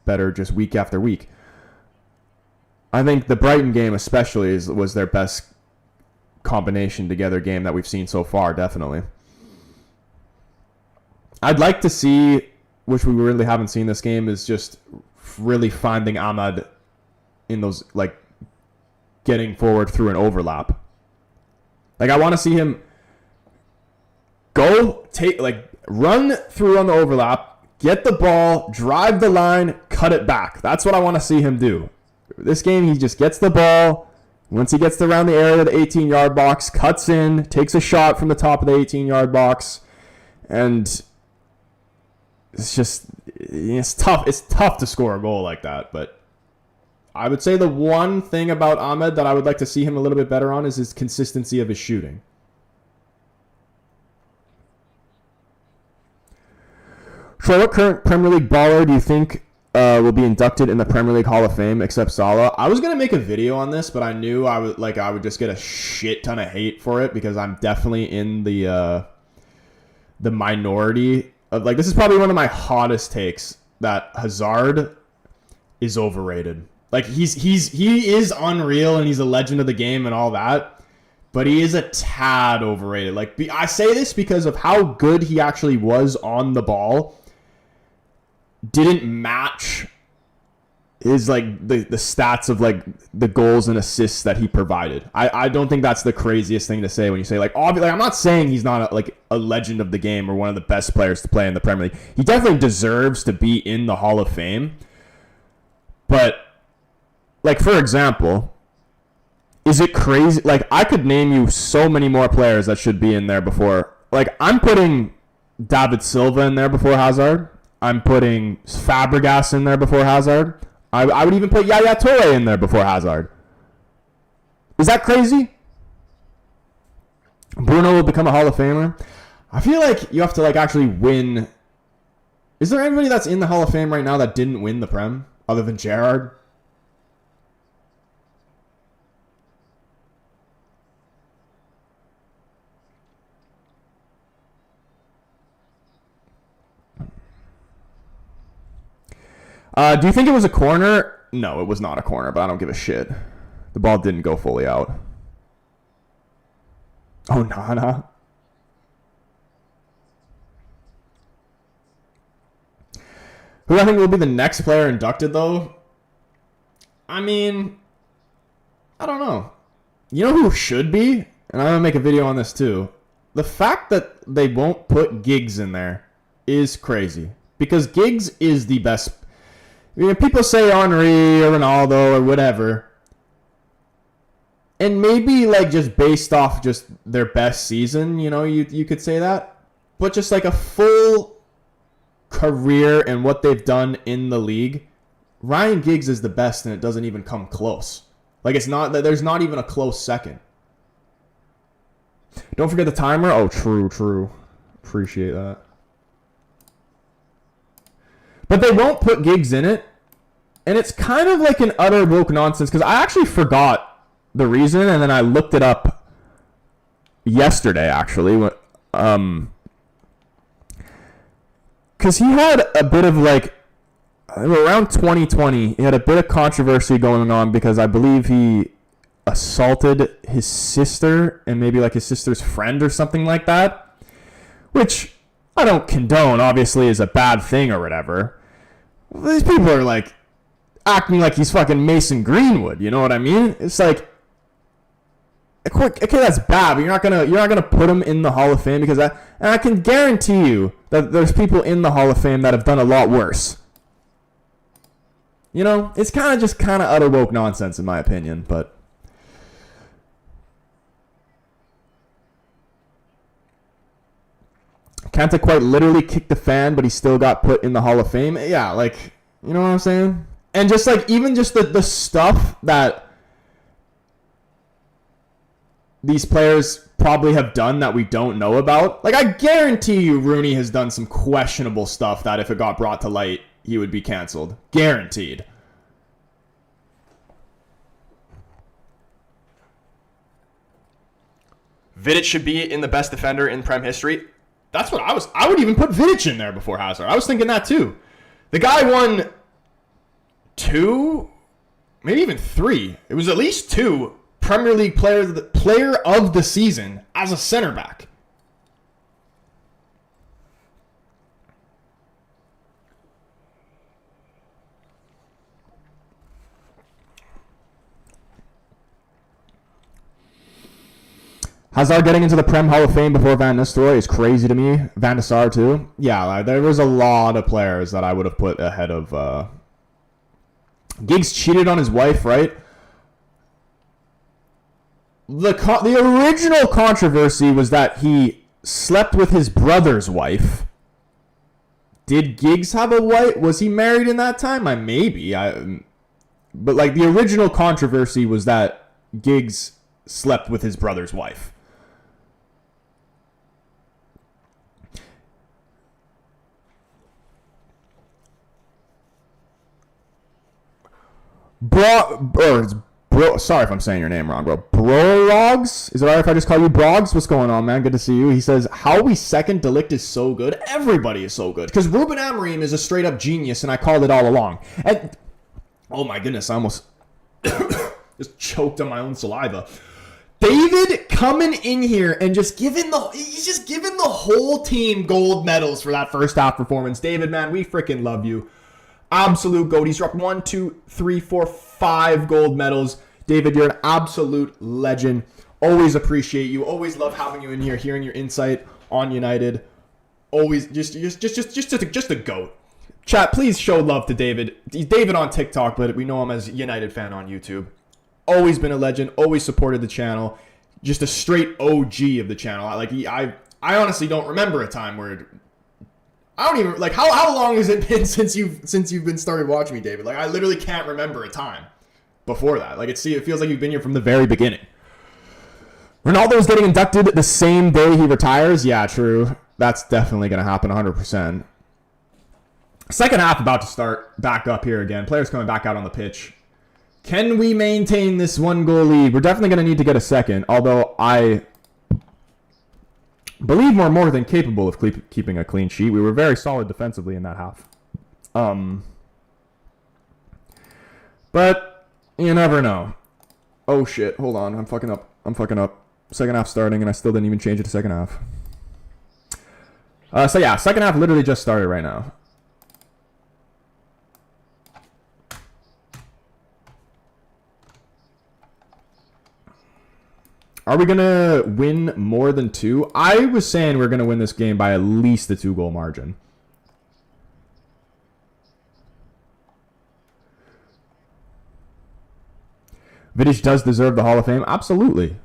better just week after week. I think the Brighton game especially was their best combination together game that we've seen so far, definitely. I'd like to see, which we really haven't seen this game, is just really finding Ahmad in those, like, getting forward through an overlap. Like, I want to see him run through on the overlap, get the ball, drive the line, cut it back. That's what I want to see him do. This game, he just gets the ball. Once he gets around the area of the 18-yard box, cuts in, takes a shot from the top of the 18-yard box, and it's tough. It's tough to score a goal like that, but I would say the one thing about Ahmed that I would like to see him a little bit better on is his consistency of his shooting. So what current Premier League baller do you think will be inducted in the Premier League Hall of Fame except Salah? I was going to make a video on this, but I knew I would just get a shit ton of hate for it because I'm definitely in the minority of, like, this is probably one of my hottest takes, that Hazard is overrated. Like, he is unreal and he's a legend of the game and all that, but he is a tad overrated. Like, I say this because of how good he actually was on the ball. Didn't match his, like, the stats of, like, the goals and assists that he provided. I don't think that's the craziest thing to say when you say, like, obviously, I'm not saying he's not a legend of the game or one of the best players to play in the Premier League. He definitely deserves to be in the Hall of Fame. But, like, for example, is it crazy? Like, I could name you so many more players that should be in there before. Like, I'm putting David Silva in there before Hazard. I'm putting Fabregas in there before Hazard. I would even put Yaya Toure in there before Hazard. Is that crazy? Bruno will become a Hall of Famer. I feel like you have to, like, actually win. Is there anybody that's in the Hall of Fame right now that didn't win the Prem other than Gerrard? Do you think it was a corner? No, it was not a corner, but I don't give a shit. The ball didn't go fully out. Oh, Nana. Who I think will be the next player inducted, though? I mean, I don't know. You know who should be? And I'm going to make a video on this, too. The fact that they won't put Giggs in there is crazy. Because Giggs is the best. I mean, people say Henry or Ronaldo or whatever, and maybe, like, just based off just their best season, you could say that. But just like a full career and what they've done in the league, Ryan Giggs is the best, and it doesn't even come close. Like, there's not even a close second. Don't forget the timer. Oh, true. Appreciate that. But they won't put Giggs in it. And it's kind of like an utter woke nonsense because I actually forgot the reason, and then I looked it up yesterday, actually. Because he had a bit of, like, around 2020, he had a bit of controversy going on because I believe he assaulted his sister and maybe, like, his sister's friend or something like that. Which I don't condone, obviously, is a bad thing or whatever. These people are, like, acting like he's fucking Mason Greenwood, you know what I mean? It's like, okay, that's bad, but you're not gonna put him in the Hall of Fame because and I can guarantee you that there's people in the Hall of Fame that have done a lot worse. It's kind of utter woke nonsense in my opinion, but. Kanta quite literally kicked the fan, but he still got put in the Hall of Fame. Yeah, like, you know what I'm saying? And just, like, even just the stuff that these players probably have done that we don't know about. Like, I guarantee you Rooney has done some questionable stuff that if it got brought to light, he would be canceled. Guaranteed. Vidic should be in the best defender in Prem history. That's what I would even put Vidic in there before Hazard. I was thinking that too. The guy won 2, maybe even 3. It was at least 2 Premier League player of the season as a center back. Hazard getting into the Prem Hall of Fame before Van Nistelrooy is crazy to me. Van de Sar too. Yeah, there was a lot of players that I would have put ahead of. Giggs cheated on his wife, right? The original controversy was that he slept with his brother's wife. Did Giggs have a wife? Was he married in that time? Maybe. But like the original controversy was that Giggs slept with his brother's wife. Sorry if I'm saying your name wrong, bro. Brorogs? Is it alright if I just call you Brogs? What's going on, man? Good to see you. He says, how we second Delict is so good. Everybody is so good. Because Ruben Amorim is a straight up genius, and I called it all along. And oh my goodness, I almost just choked on my own saliva. David coming in here and he's just giving the whole team gold medals for that first half performance. David, man, we freaking love you. Absolute goat. He's dropped 1, 2, 3, 4, 5 gold medals. David, you're an absolute legend. Always appreciate you. Always love having you in here, hearing your insight on United. Always just a goat. Chat, please show love to David. He's David on TikTok, but we know him as United fan on YouTube. Always been a legend. Always supported the channel. Just a straight OG of the channel. I honestly don't remember a time where I don't even how long has it been since you've been started watching me, David? Like I literally can't remember a time before that. Like it feels like you've been here from the very beginning. Ronaldo's getting inducted the same day he retires. Yeah, true. That's definitely going to happen 100%. Second half about to start back up here again. Players coming back out on the pitch. Can we maintain this 1-goal lead? We're definitely going to need to get a second, although I believe we're more than capable of keeping a clean sheet. We were very solid defensively in that half. But you never know. Oh shit, hold on. I'm fucking up. Second half starting and I still didn't even change it to second half. So yeah, second half literally just started right now. Are we going to win more than 2? I was saying we're going to win this game by at least a 2-goal margin. Vidic does deserve the Hall of Fame. Absolutely.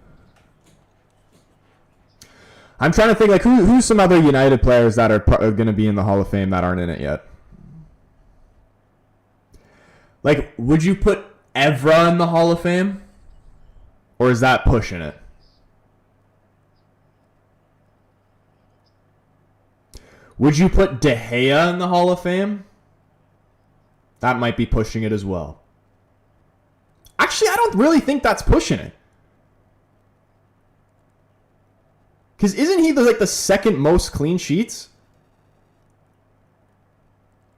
I'm trying to think like who's some other United players that are going to be in the Hall of Fame that aren't in it yet. Like, would you put Evra in the Hall of Fame? Or is that pushing it? Would you put De Gea in the Hall of Fame? That might be pushing it as well. Actually, I don't really think that's pushing it. Because isn't he the second most clean sheets?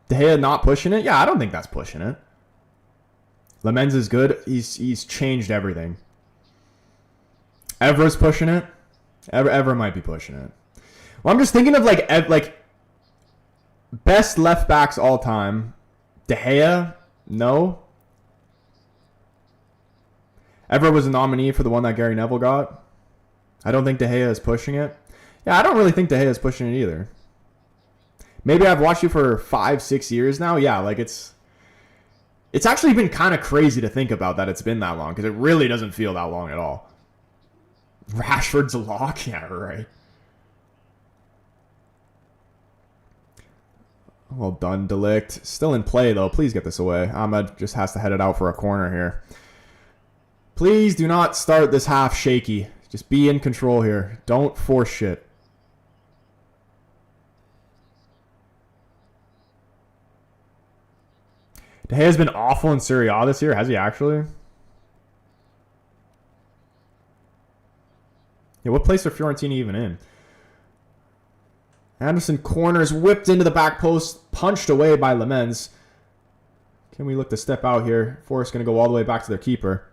De Gea not pushing it? Yeah, I don't think that's pushing it. Lamens is good. He's changed everything. Evra's pushing it. Evra might be pushing it. Well, I'm just thinking of like best left backs all time. De Gea, no. Evra was a nominee for the one that Gary Neville got. I don't think De Gea is pushing it. Yeah, I don't really think De Gea is pushing it either. Maybe I've watched you for 5-6 years now. Yeah, like it's actually been kind of crazy to think about that it's been that long because it really doesn't feel that long at all. Rashford's a lock? Yeah, right. Well done, Delict. Still in play, though. Please get this away. Ahmed just has to head it out for a corner here. Please do not start this half shaky. Just be in control here. Don't force shit. De Gea's been awful in Serie A this year. Has he actually? Yeah, what place are Fiorentina even in? Anderson corners, whipped into the back post, punched away by Lemens. Can we look to step out here? Forest going to go all the way back to their keeper.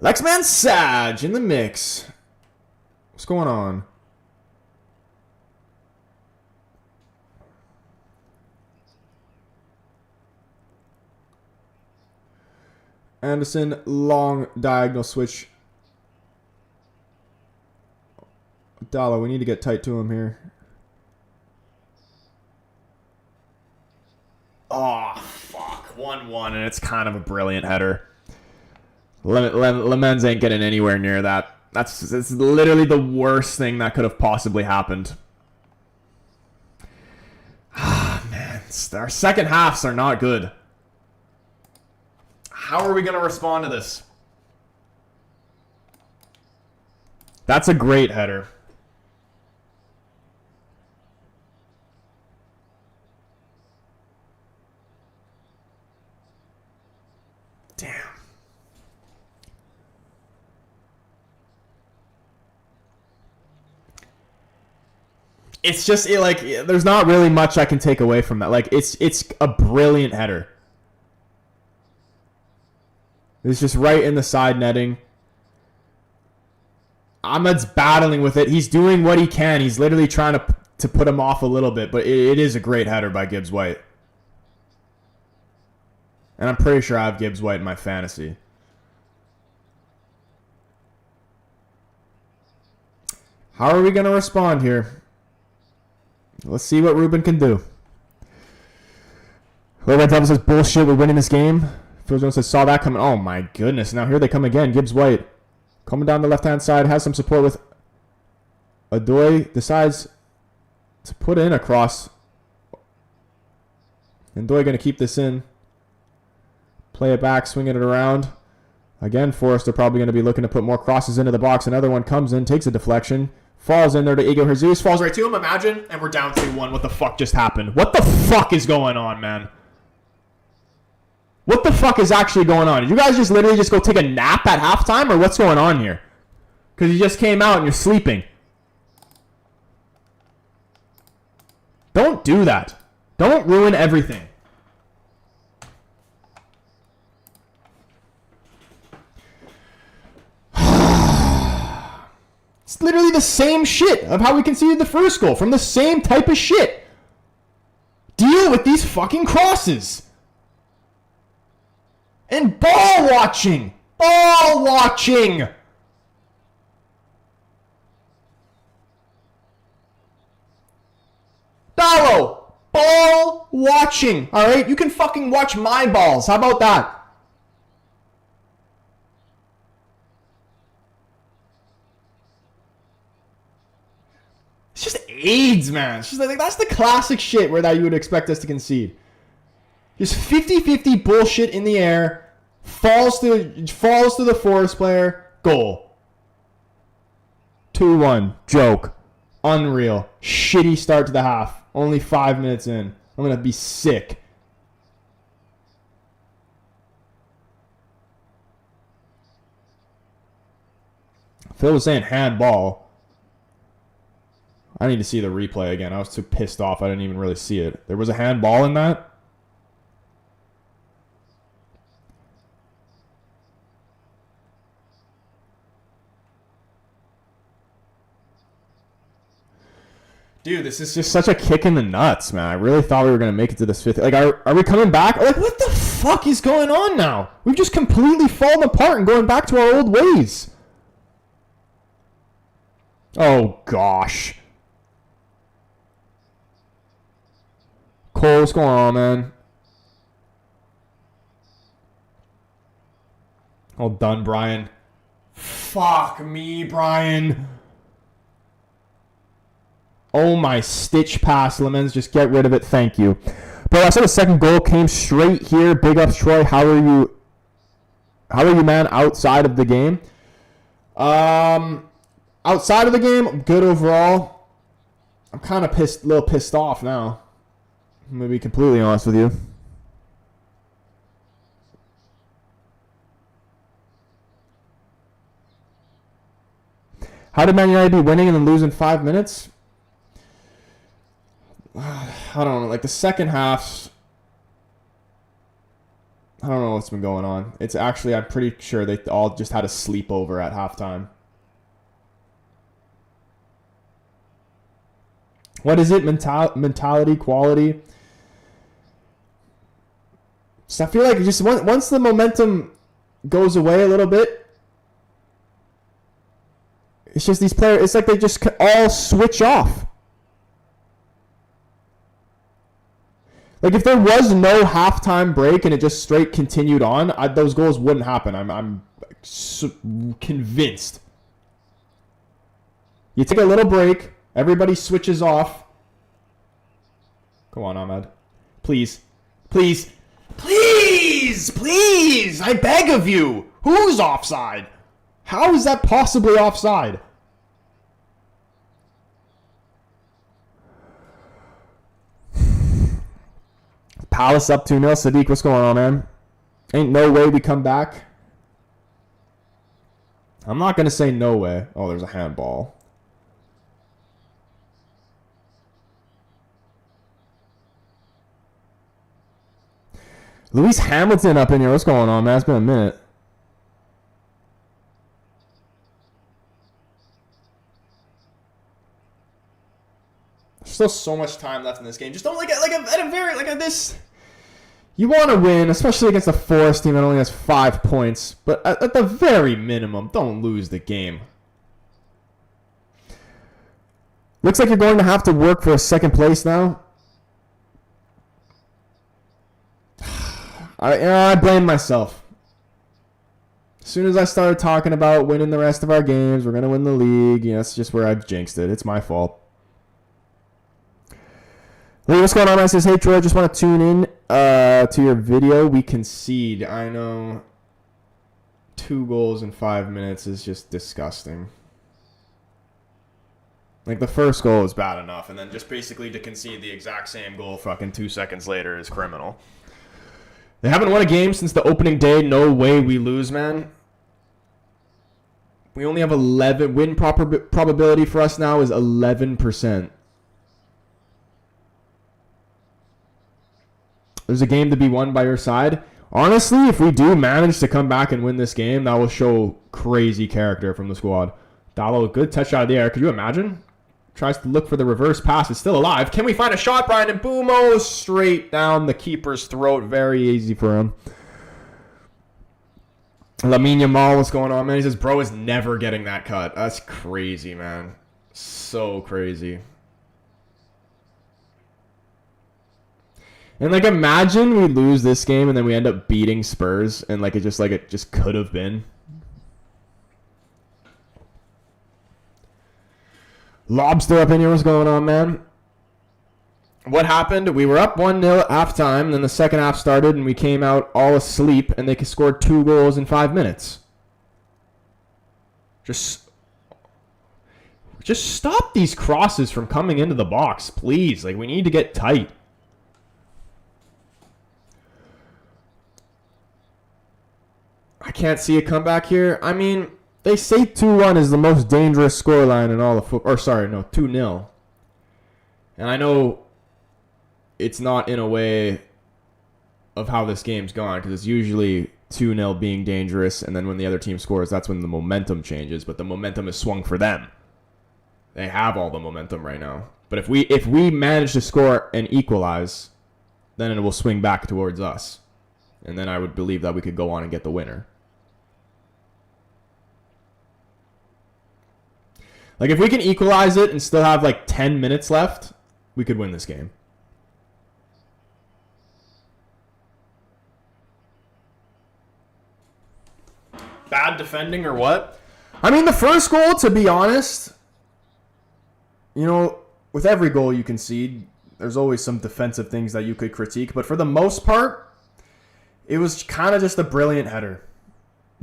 Lexman Sag in the mix. What's going on? Anderson, long diagonal switch. Dalla, we need to get tight to him here. Oh, fuck. 1-1, and it's kind of a brilliant header. Lemens ain't getting anywhere near that. It's literally the worst thing that could have possibly happened. Ah, man. Our second halves are not good. How are we going to respond to this? That's a great header. Damn. It's just like there's not really much I can take away from that. Like it's a brilliant header. It's just right in the side netting. Ahmed's battling with it. He's doing what he can. He's literally trying to put him off a little bit, but it is a great header by Gibbs White. And I'm pretty sure I have Gibbs White in my fantasy. How are we going to respond here? Let's see what Ruben can do. Red Devil says, bullshit, we're winning this game. Phil Jones says, saw that coming. Oh my goodness. Now here they come again. Gibbs White coming down the left-hand side. Has some support with Adoy. Decides to put in a cross. And Adoy going to keep this in. Play it back, swinging it around. Again, Forrest are probably going to be looking to put more crosses into the box. Another one comes in, takes a deflection. Falls in there to Igor Jesus. Falls right to him, imagine. And we're down 3-1. What the fuck just happened? What the fuck is going on, man? What the fuck is actually going on? Did you guys just literally just go take a nap at halftime? Or what's going on here? Because you just came out and you're sleeping. Don't do that. Don't ruin everything. It's literally the same shit of how we conceded the first goal. From the same type of shit. Deal with these fucking crosses. And ball watching. Ball watching. Dallo. Ball watching. Alright? You can fucking watch my balls. How about that? It's just AIDS, man. It's just like that's the classic shit where that you would expect us to concede. Just 50-50 bullshit in the air. Falls to the Forest player. Goal. 2-1. Joke. Unreal. Shitty start to the half. Only 5 minutes in. I'm going to be sick. Phil was saying handball. I need to see the replay again. I was too pissed off. I didn't even really see it. There was a handball in that? Dude, this is just such a kick in the nuts, man. I really thought we were going to make it to this fifth. Like, are we coming back? Like, what the fuck is going on now? We've just completely fallen apart and going back to our old ways. Oh, gosh. Cole, what's going on, man? All done, Brian. Fuck me, Brian. Oh, my stitch pass, Lemens. Just get rid of it. Thank you. Bro, I said the second goal came straight here. Big ups, Troy. How are you, man, outside of the game? Outside of the game, good overall. I'm kind of a little pissed off now. I'm going to be completely honest with you. How did Man United be winning and then lose in 5 minutes? I don't know, like the second half, I don't know what's been going on. It's actually, I'm pretty sure they all just had a sleepover at halftime. What is it? Mentality, quality. So I feel like just once the momentum goes away a little bit, it's just these players, it's like they just all switch off. Like if there was no halftime break and it just straight continued on, those goals wouldn't happen. I'm convinced. You take a little break, everybody switches off. Come on, Ahmed. Please. Please. Please! Please! I beg of you! Who's offside? How is that possibly offside? Palace up 2-0. Sadiq, what's going on, man? Ain't no way we come back. I'm not going to say no way. Oh, there's a handball. Lewis Hamilton up in here. What's going on, man? It's been a minute. There's still so much time left in this game. Just don't at this. You want to win, especially against a Forest team that only has 5 points. But at the very minimum, don't lose the game. Looks like you're going to have to work for a second place now. I blame myself. As soon as I started talking about winning the rest of our games, we're going to win the league. That's just where I've jinxed it. It's my fault. Lee, what's going on? I says, hey, Troy, just want to tune in to your video. We concede. I know 2 goals in 5 minutes is just disgusting. Like, the first goal is bad enough, and then just basically to concede the exact same goal fucking 2 seconds later is criminal. They haven't won a game since the opening day. No way we lose, man. We only have 11. Win probability for us now is 11%. There's a game to be won by your side. Honestly, if we do manage to come back and win this game, that will show crazy character from the squad. Dallo, good touch out of the air. Could you imagine? Tries to look for the reverse pass. It's still alive. Can we find a shot, Brian? And Bumo straight down the keeper's throat. Very easy for him. Lamine Yamal, what's going on, man? He says, bro is never getting that cut. That's crazy, man. So crazy. And, like, imagine we lose this game and then we end up beating Spurs and, it just could have been. Lobster up in here. What's going on, man? What happened? We were up 1-0 at halftime, then the second half started, and we came out all asleep, and they scored 2 goals in 5 minutes. Just stop these crosses from coming into the box, please. Like, we need to get tight. I can't see a comeback here. I mean, they say 2-1 is the most dangerous scoreline in all of football. Or, sorry, no, 2-0. And I know it's not in a way of how this game's gone, because it's usually 2-0 being dangerous, and then when the other team scores, that's when the momentum changes. But the momentum is swung for them. They have all the momentum right now. But if we manage to score and equalize, then it will swing back towards us. And then I would believe that we could go on and get the winner. Like, if we can equalize it and still have, 10 minutes left, we could win this game. Bad defending or what? I mean, the first goal, to be honest, with every goal you concede, there's always some defensive things that you could critique. But for the most part, it was kind of just a brilliant header.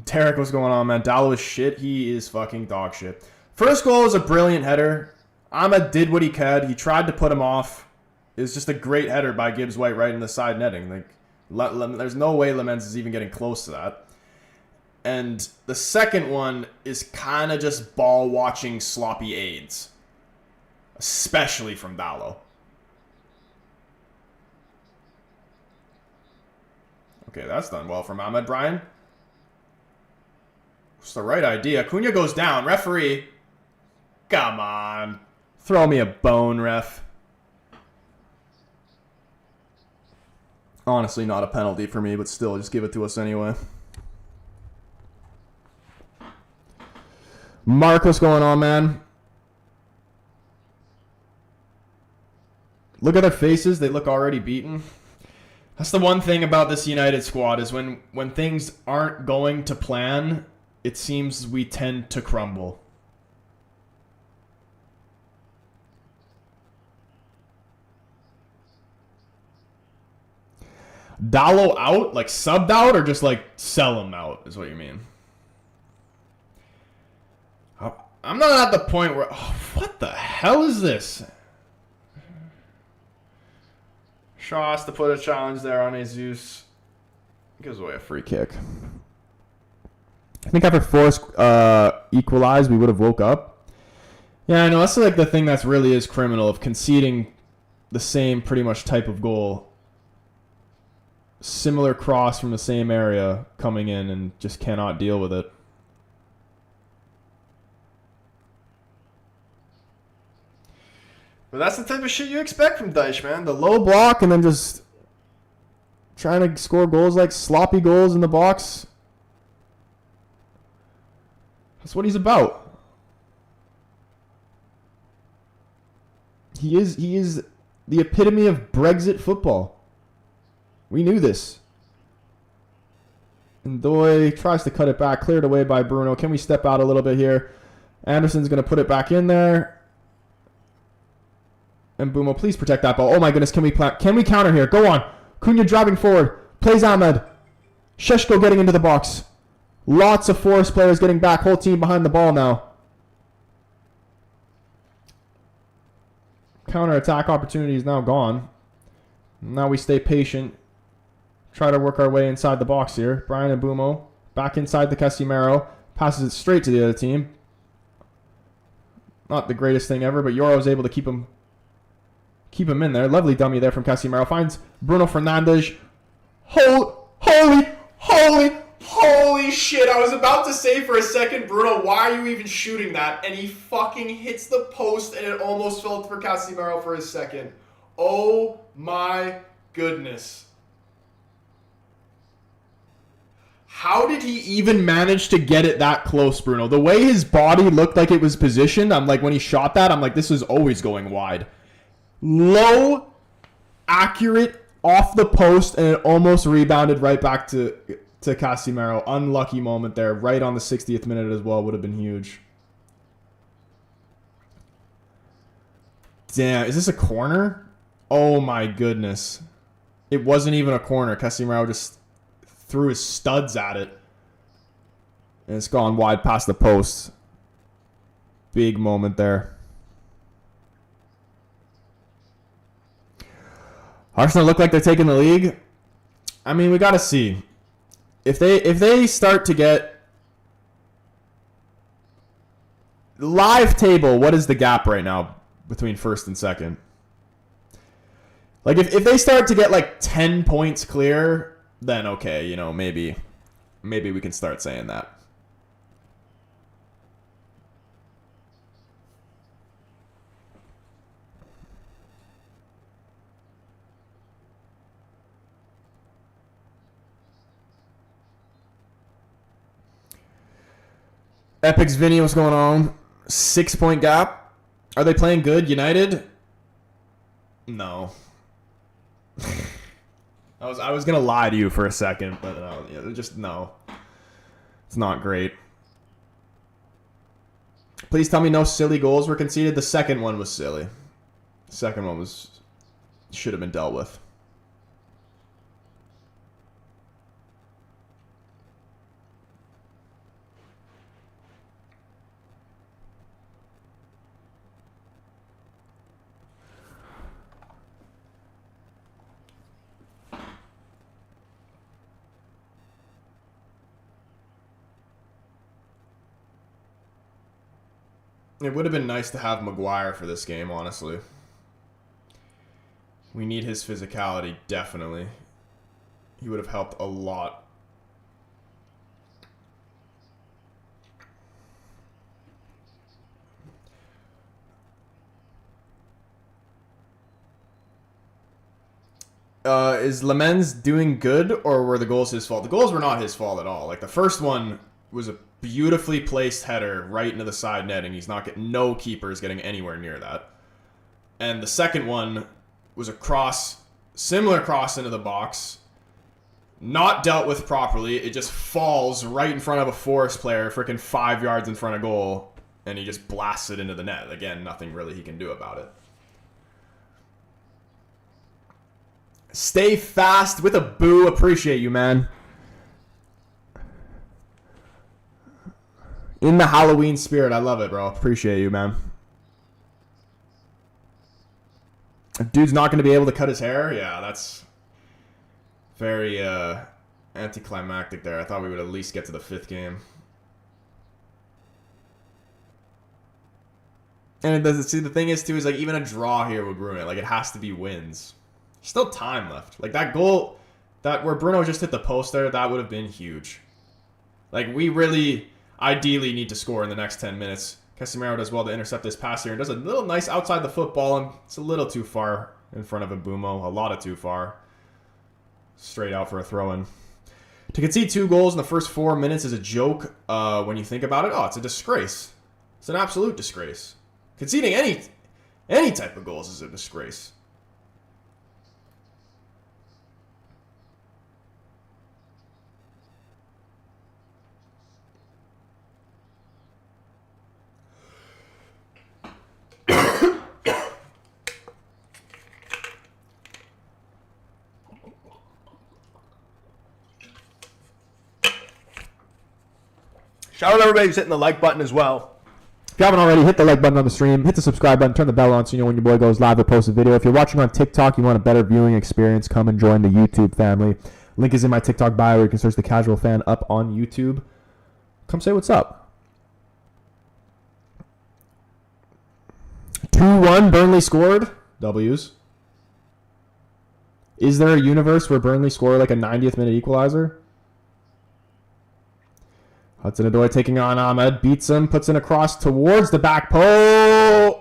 Tarek, what's going on, man? Dallo is shit. He is fucking dog shit. First goal was a brilliant header. Ahmed did what he could. He tried to put him off. It was just a great header by Gibbs White right in the side netting. There's no way Lamens is even getting close to that. And the second one is kind of just ball-watching sloppy aids. Especially from Dallo. Okay, that's done well from Ahmed Bryan. It's the right idea. Cunha goes down. Referee. Come on. Throw me a bone, ref. Honestly, not a penalty for me, but still, just give it to us anyway. Mark, what's going on, man? Look at their faces. They look already beaten. That's the one thing about this United squad is when things aren't going to plan, it seems we tend to crumble. Dallo out? Like subbed out or just like sell him out is what you mean? I'm not at the point where... Oh, what the hell is this? Shaw has to put a challenge there on Jesus. Gives away a free kick. I think after Forrest equalized, we would have woke up. Yeah, I know. That's like the thing that's really is criminal of conceding the same pretty much type of goal. Similar cross from the same area coming in and just cannot deal with it. But that's the type of shit you expect from Dyche, man. The low block and then just trying to score goals like sloppy goals in the box. That's what he's about. He is the epitome of Brexit football. We knew this. And Ndoye tries to cut it back, cleared away by Bruno. Can we step out a little bit here? Anderson's going to put it back in there. And Bumo, please protect that ball. Oh my goodness, can we counter here? Go on. Cunha driving forward. Plays Ahmed. Sheshko getting into the box. Lots of Forest players getting back. Whole team behind the ball now. Counter-attack opportunity is now gone. Now we stay patient. Try to work our way inside the box here. Brian and Bumo back inside the Casemiro. Passes it straight to the other team. Not the greatest thing ever, but Yoro was able to keep him in there. Lovely dummy there from Casemiro. Finds Bruno Fernandes. Holy shit. I was about to say for a second, Bruno, why are you even shooting that? And he fucking hits the post and it almost fell for Casemiro for a second. Oh my goodness. How did he even manage to get it that close, Bruno? The way his body looked like it was positioned, I'm like, when he shot that, I'm like, this is always going wide. Low, accurate, off the post, and it almost rebounded right back to Casemiro. Unlucky moment there, right on the 60th minute as well, would have been huge. Damn, is this a corner? Oh my goodness. It wasn't even a corner. Casemiro just threw his studs at it. And it's gone wide past the post. Big moment there. Arsenal look like they're taking the league. I mean, we got to see. If they start to get live table, what is the gap right now between first and second? Like if they start to get like 10 points clear, then okay, you know, maybe we can start saying that. Epic's Vinny, what's going on? 6-point gap. Are they playing good, United? No. I was gonna lie to you for a second, but just no. It's not great. Please tell me no silly goals were conceded. The second one was silly. The second one should have been dealt with. It would have been nice to have Maguire for this game, honestly. We need his physicality, definitely. He would have helped a lot. Is Lamens doing good, or were the goals his fault? The goals were not his fault at all. Like, the first one was a beautifully placed header right into the side netting. He's not getting, no keeper is getting anywhere near that. And the second one was a cross, similar cross into the box, not dealt with properly. It just falls right in front of a Forest player, freaking 5 yards in front of goal, and he just blasts it into the net. Again, nothing really he can do about it. Stay fast with a boo. Appreciate you, man. In the Halloween spirit. I love it, bro. Appreciate you, man. Dude's not going to be able to cut his hair? Yeah, that's very anticlimactic there. I thought we would at least get to the 5th game. And it doesn't see, the thing is, too, is like even a draw here would ruin it. Like, it has to be wins. Still time left. Like, that goal, that where Bruno just hit the post there, that would have been huge. Like, we really ideally need to score in the next 10 minutes. Casemiro does well to intercept this pass here and does a little nice outside the football, and it's a little too far in front of Mbumo. A lot of too far. Straight out for a throw-in. To concede 2 goals in the first 4 minutes is a joke when you think about it. Oh, it's a disgrace. It's an absolute disgrace. Conceding any type of goals is a disgrace. Shout out to everybody who's hitting the like button as well. If you haven't already, hit the like button on the stream, hit the subscribe button, turn the bell on so you know when your boy goes live or posts a video. If you're watching on TikTok, you want a better viewing experience, come and join the YouTube family. Link is in my TikTok bio, where you can search the Casual Fan up on YouTube. Come say what's up. 2-1, Burnley scored. W's. Is there a universe where Burnley scored like a 90th minute equalizer? Hudson-Odoi taking on Ahmed, beats him, puts in a cross towards the back post.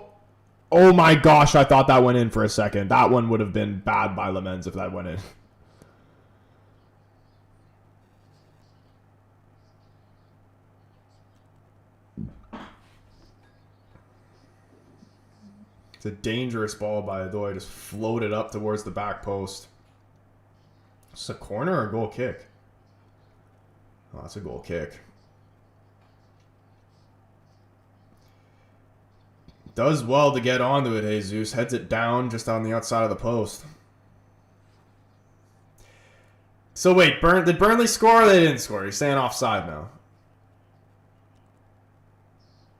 Oh my gosh, I thought that went in for a second. That one would have been bad by Lamens if that went in. It's a dangerous ball by Odoi, just floated up towards the back post. Is it a corner or a goal kick? Oh, that's a goal kick. Does well to get onto it, Jesus. Heads it down just on the outside of the post. So wait, did Burnley score or they didn't score? He's saying offside now.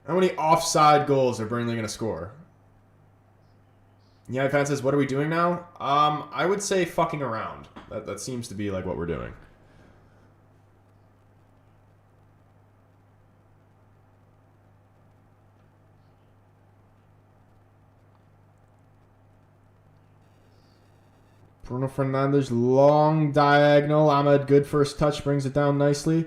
How many offside goals are Burnley going to score? Yeah, fan says, what are we doing now? I would say fucking around. That seems to be like what we're doing. Bruno Fernandes, long diagonal. Ahmed, good first touch, brings it down nicely.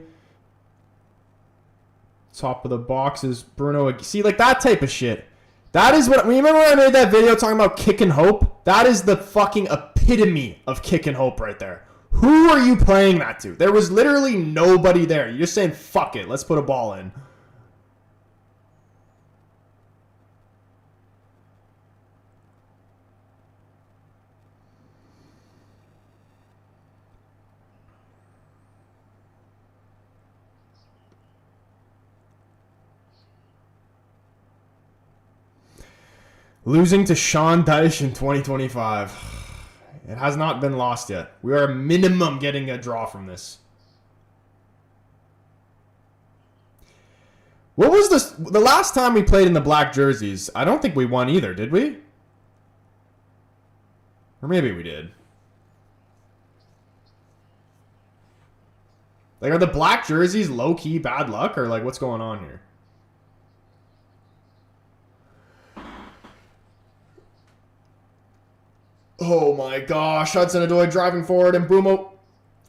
Top of the box is Bruno. See, like that type of shit. That is what... Remember when I made that video talking about kick and hope? That is the fucking epitome of kick and hope right there. Who are you playing that to? There was literally nobody there. You're just saying, fuck it, let's put a ball in. Losing to Sean Dyche in 2025. It has not been lost yet. We are minimum getting a draw from this. What was this? The last time we played in the black jerseys, I don't think we won either, did we? Or maybe we did. Like, are the black jerseys low-key bad luck? Or, like, what's going on here? Oh my gosh, Hudson-Odoi driving forward and Mbumo.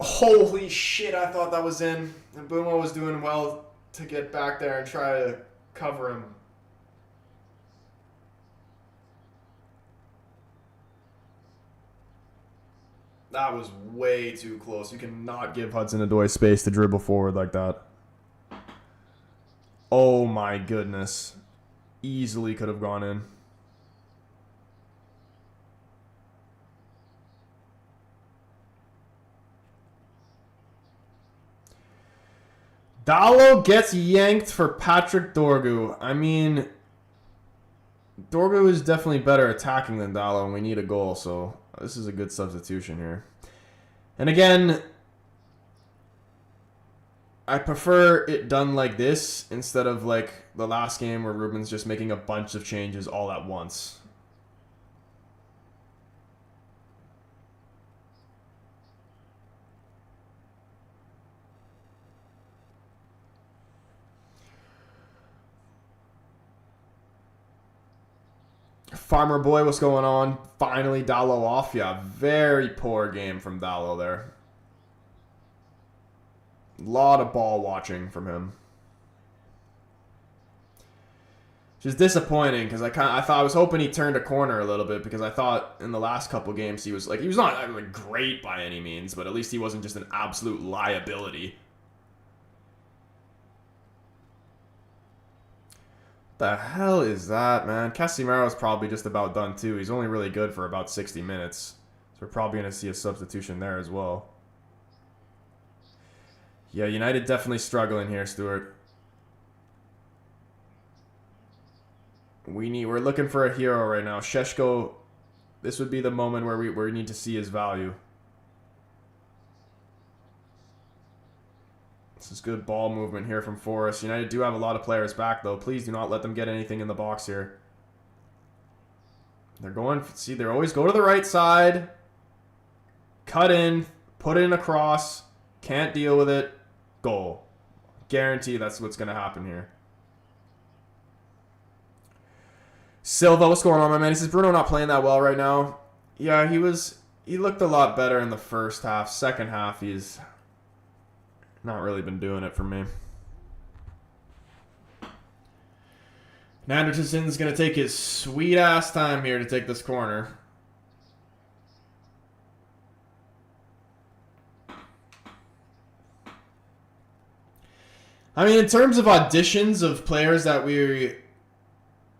Holy shit, I thought that was in. And Boomo was doing well to get back there and try to cover him. That was way too close. You cannot give Hudson-Odoi space to dribble forward like that. Oh my goodness. Easily could have gone in. Dallo gets yanked for Patrick Dorgu. I mean, Dorgu is definitely better attacking than Dallo, and we need a goal, so this is a good substitution here. And again, I prefer it done like this instead of like the last game where Ruben's just making a bunch of changes all at once. Farmer Boy, what's going on? Finally, Dallo off. Yeah, very poor game from Dallo there. A lot of ball watching from him. Just disappointing because I was hoping he turned a corner a little bit because I thought in the last couple games he was not like great by any means, but at least he wasn't just an absolute liability. The hell is that, man? Casimiro's probably just about done too. He's only really good for about 60 minutes. So we're probably going to see a substitution there as well. Yeah, United definitely struggling here, Stuart. We're looking for a hero right now. Sheshko, this would be the moment where we need to see his value. This is good ball movement here from Forrest. United do have a lot of players back, though. Please do not let them get anything in the box here. They're going... See, they always go to the right side. Cut in. Put it in across. Can't deal with it. Goal. Guarantee that's what's going to happen here. Silva, what's going on, my man? He says, Bruno not playing that well right now. Yeah, he looked a lot better in the first half. Second half, he's... not really been doing it for me. And Anderson's going to take his sweet-ass time here to take this corner. I mean, in terms of auditions of players that we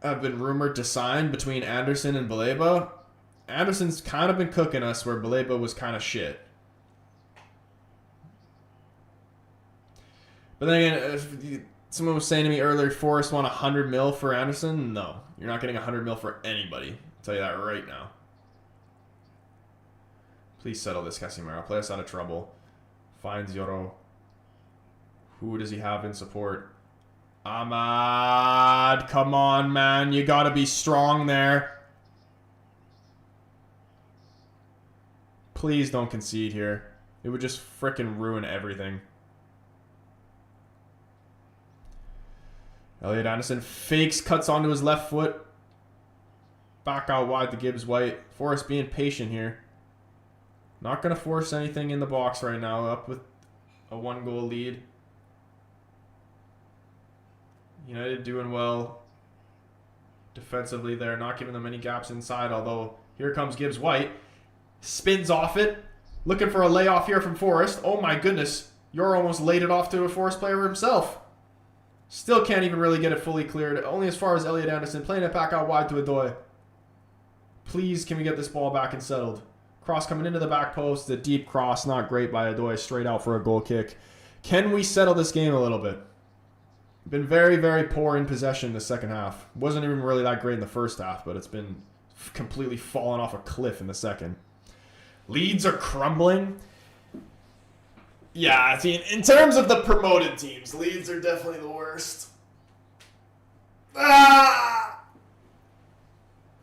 have been rumored to sign between Anderson and Baleba, Anderson's kind of been cooking us where Baleba was kind of shit. But then again, someone was saying to me earlier, Forrest want 100 mil for Anderson. No, you're not getting 100 mil for anybody. I'll tell you that right now. Please settle this, Casimiro. Play us out of trouble. Finds Yoro. Who does he have in support? Ahmad. Come on, man. You got to be strong there. Please don't concede here. It would just frickin' ruin everything. Elliot Anderson fakes, cuts onto his left foot. Back out wide to Gibbs White. Forrest being patient here. Not going to force anything in the box right now. Up with a 1-goal lead. United doing well defensively there. Not giving them any gaps inside. Although here comes Gibbs White. Spins off it. Looking for a layoff here from Forrest. Oh my goodness. You're almost laid it off to a Forrest player himself. Still can't even really get it fully cleared. Only as far as Elliot Anderson. Playing it back out wide to Odoi. Please, can we get this ball back and settled? Cross coming into the back post. The deep cross. Not great by Odoi. Straight out for a goal kick. Can we settle this game a little bit? Been very, very poor in possession the second half. Wasn't even really that great in the first half, but it's been completely fallen off a cliff in the second. Leeds are crumbling. Yeah, in terms of the promoted teams, Leeds are definitely the worst. Ah!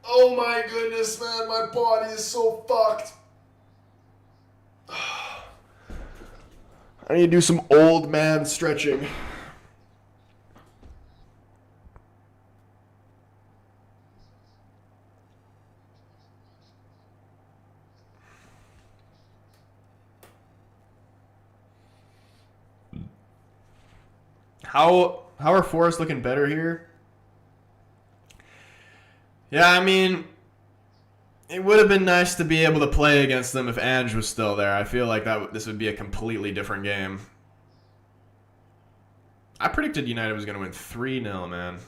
Oh my goodness, man. My body is so fucked. I need to do some old man stretching. How are Forest looking better here? Yeah, I mean, it would have been nice to be able to play against them if Ange was still there. I feel like this would be a completely different game. I predicted United was going to win 3-0, man.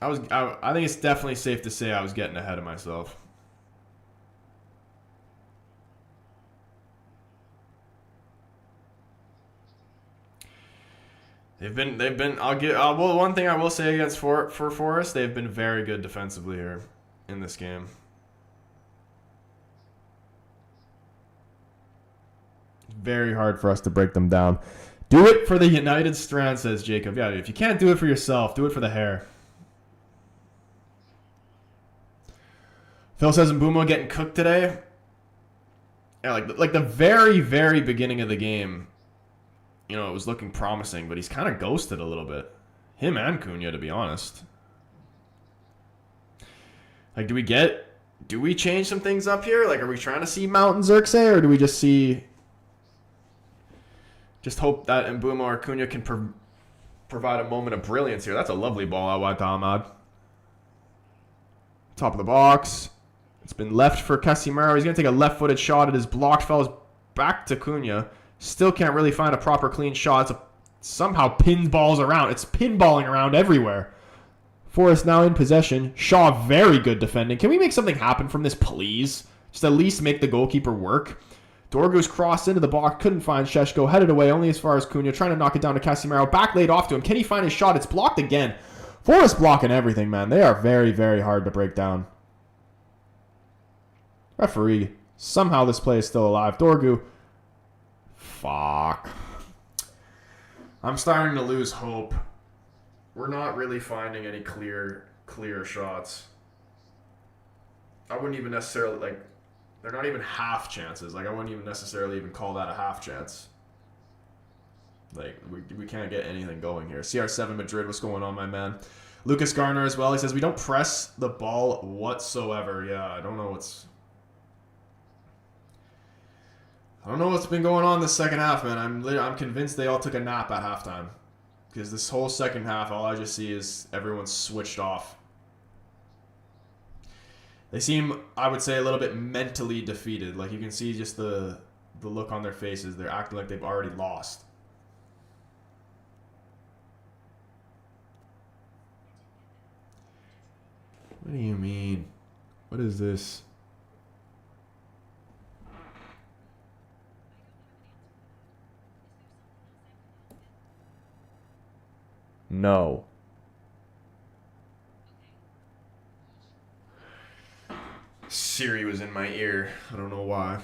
I think it's definitely safe to say I was getting ahead of myself. They've been. Well, one thing I will say against for Forest, they've been very good defensively here in this game. Very hard for us to break them down. Do it for the United strand, says Jacob. Yeah, if you can't do it for yourself, do it for the hair. Phil says Mbeumo getting cooked today. Yeah, like the very, very beginning of the game, you know, it was looking promising, but he's kind of ghosted a little bit. Him and Cunha, to be honest. Like, do we change some things up here? Like, are we trying to see Mount and Xerxes, or do we just hope that Mbeumo or Cunha can provide a moment of brilliance here? That's a lovely ball out wide to Ahmad. Top of the box. It's been left for Casemiro. He's going to take a left-footed shot. It is blocked. Falls back to Cunha. Still can't really find a proper clean shot. Somehow pinballs around. It's pinballing around everywhere. Forest now in possession. Shaw, very good defending. Can we make something happen from this, please? Just at least make the goalkeeper work. Dorgu's crossed into the box. Couldn't find Šeško. Headed away only as far as Cunha. Trying to knock it down to Casemiro. Back laid off to him. Can he find his shot? It's blocked again. Forest blocking everything, man. They are very, very hard to break down. Referee. Somehow this play is still alive. Dorgu. Fuck. I'm starting to lose hope. We're not really finding any clear shots. I wouldn't even necessarily, like, they're not even half chances. Like, I wouldn't even necessarily even call that a half chance. Like, we can't get anything going here. CR7 Madrid, what's going on, my man? Lucas Garner as well. He says, we don't press the ball whatsoever. Yeah, I don't know what's been going on this second half, man. I'm convinced they all took a nap at halftime. Because this whole second half, all I just see is everyone's switched off. They seem, I would say, a little bit mentally defeated. Like, you can see just the look on their faces. They're acting like they've already lost. What do you mean? What is this? No. Siri was in my ear. I don't know why.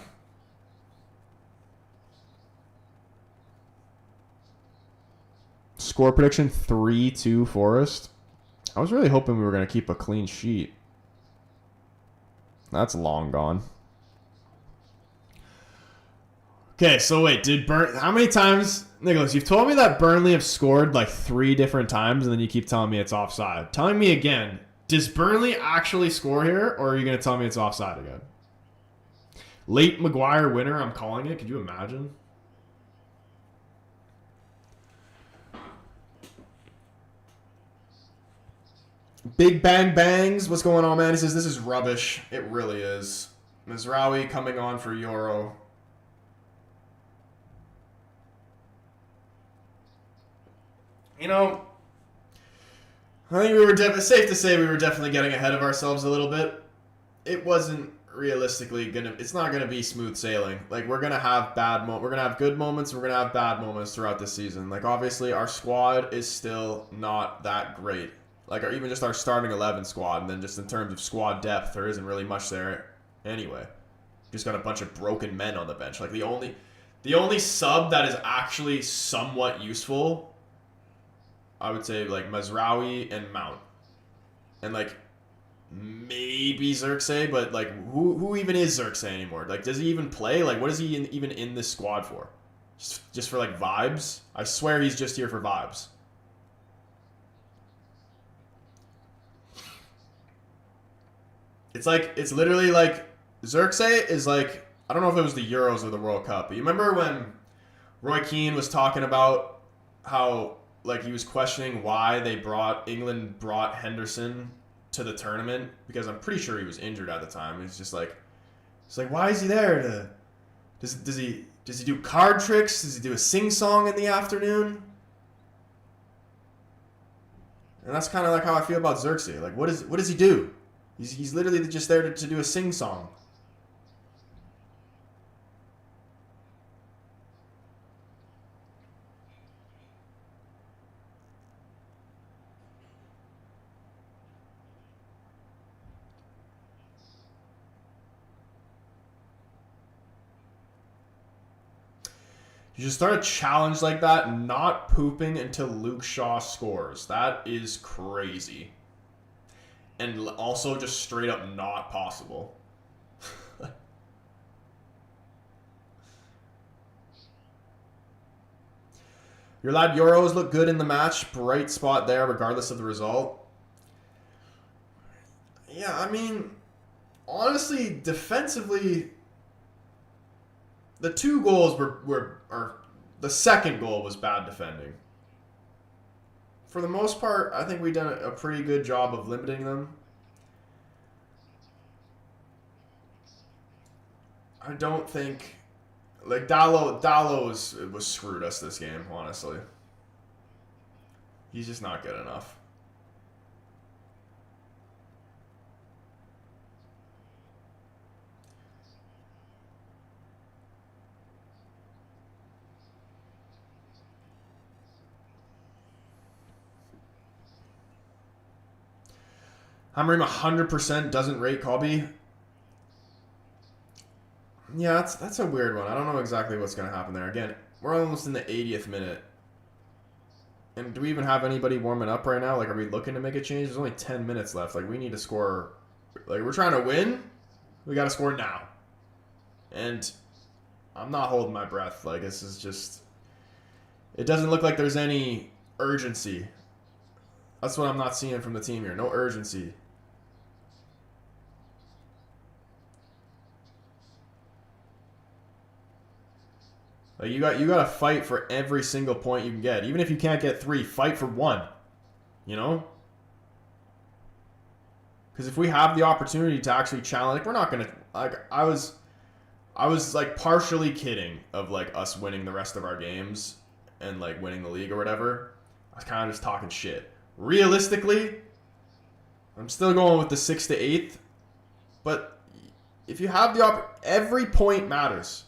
Score prediction 3-2 Forest. I was really hoping we were going to keep a clean sheet. That's long gone. Okay, so wait, how many times, Nicholas, you've told me that Burnley have scored like 3 different times and then you keep telling me it's offside. Telling me again, does Burnley actually score here, or are you going to tell me it's offside again? Late Maguire winner, I'm calling it. Could you imagine? Big Bang Bangs, what's going on, man? He says, this is rubbish. It really is. Mizraoui coming on for Euro. You know, I think we were safe to say we were definitely getting ahead of ourselves a little bit. It wasn't realistically it's not gonna be smooth sailing. Like, we're gonna have we're gonna have good moments, we're gonna have bad moments throughout this season. Like, obviously our squad is still not that great. Like, or even just our starting 11 squad, and then just in terms of squad depth, there isn't really much there anyway. Just got a bunch of broken men on the bench. Like, the only sub that is actually somewhat useful, I would say, like, Mizraoui and Mount. And, like, maybe Xerxes, but, like, who even is Xerxes anymore? Like, does he even play? Like, what is he even in this squad for? Just for, like, vibes? I swear he's just here for vibes. It's like, it's literally like, Xerxes is like, I don't know if it was the Euros or the World Cup, but you remember when Roy Keane was talking about how like he was questioning why England brought Henderson to the tournament, because I'm pretty sure he was injured at the time. It's like why is he there? Does he do card tricks? Does he do a sing song in the afternoon? And that's kind of like how I feel about Xerxes. Like, what does he do? He's literally just there to do a sing song. You should start a challenge like that, not pooping until Luke Shaw scores. That is crazy. And also just straight up not possible. Your lad Euros looked good in the match. Bright spot there, regardless of the result. Yeah, I mean, honestly, defensively, the 2 goals or the second goal was bad defending. For the most part, I think we've done a pretty good job of limiting them. I don't think, like, Dallo was screwed us this game, honestly. He's just not good enough. Hamrim 100% doesn't rate Colby. Yeah, that's a weird one. I don't know exactly what's going to happen there. Again, we're almost in the 80th minute. And do we even have anybody warming up right now? Like, are we looking to make a change? There's only 10 minutes left. Like, we need to score. Like, we're trying to win. We got to score now. And I'm not holding my breath. Like, this is just... It doesn't look like there's any urgency. That's what I'm not seeing from the team here. No urgency. Like, you got to fight for every single point you can get. Even if you can't get 3, fight for 1. You know? Because if we have the opportunity to actually challenge, like, we're not going to... Like, I was like partially kidding of like us winning the rest of our games and like winning the league or whatever. I was kind of just talking shit. Realistically, I'm still going with the 6th to 8th. But if you have the every point matters.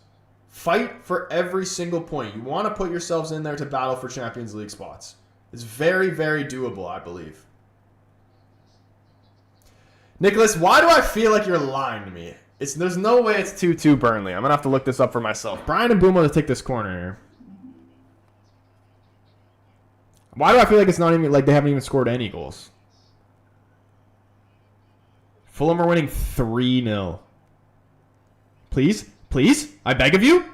Fight for every single point. You want to put yourselves in there to battle for Champions League spots. It's very, very doable, I believe. Nicholas, why do I feel like you're lying to me? There's no way it's 2-2 Burnley. I'm going to have to look this up for myself. Brian and Booma to take this corner here. Why do I feel like it's not even like they haven't even scored any goals? Fulham are winning 3-0. Please? Please? I beg of you?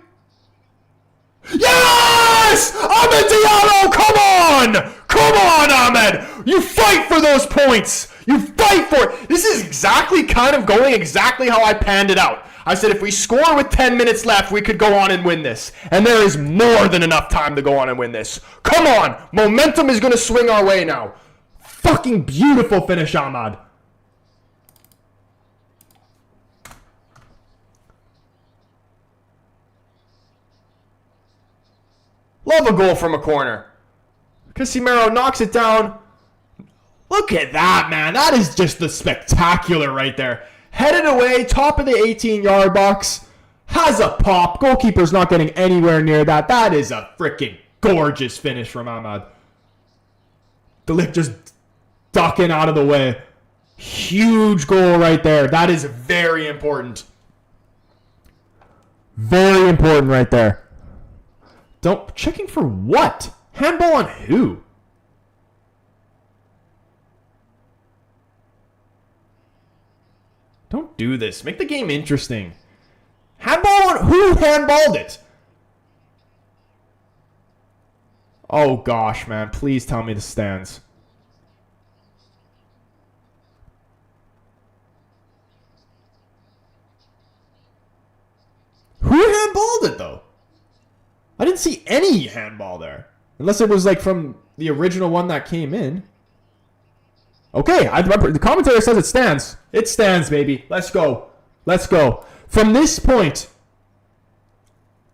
Yes! Ahmed Diallo, come on! Come on, Ahmed! You fight for those points! You fight for it! This is exactly kind of going exactly how I panned it out. I said if we score with 10 minutes left, we could go on and win this. And there is more than enough time to go on and win this. Come on! Momentum is going to swing our way now. Fucking beautiful finish, Ahmad. Love a goal from a corner. Casemiro knocks it down. Look at that, man. That is just the spectacular right there. Headed away, top of the 18-yard box. Has a pop. Goalkeeper's not getting anywhere near that. That is a freaking gorgeous finish from Ahmad. De Ligt just ducking out of the way. Huge goal right there. That is very important. Very important right there. Checking for what? Handball on who? Don't do this. Make the game interesting. Handball on who handballed it? Oh gosh, man. Please tell me the stands. Who handballed it though? I didn't see any handball there. Unless it was like from the original one that came in. Okay, I remember the commentator says it stands. It stands, baby. Let's go. Let's go. From this point,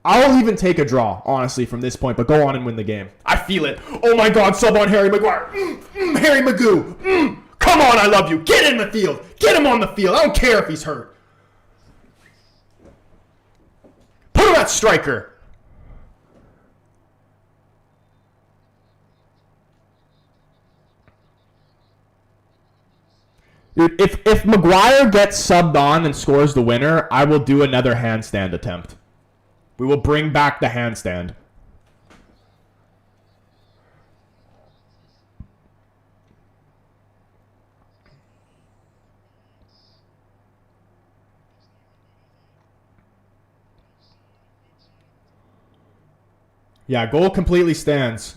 I'll even take a draw, honestly, from this point, but go on and win the game. I feel it. Oh my God, sub on Harry Maguire. Harry Magoo. Come on, I love you. Get in the field. Get him on the field. I don't care if he's hurt. Put him at striker. Dude, if Maguire gets subbed on and scores the winner, I will do another handstand attempt. We will bring back the handstand. Yeah, goal completely stands.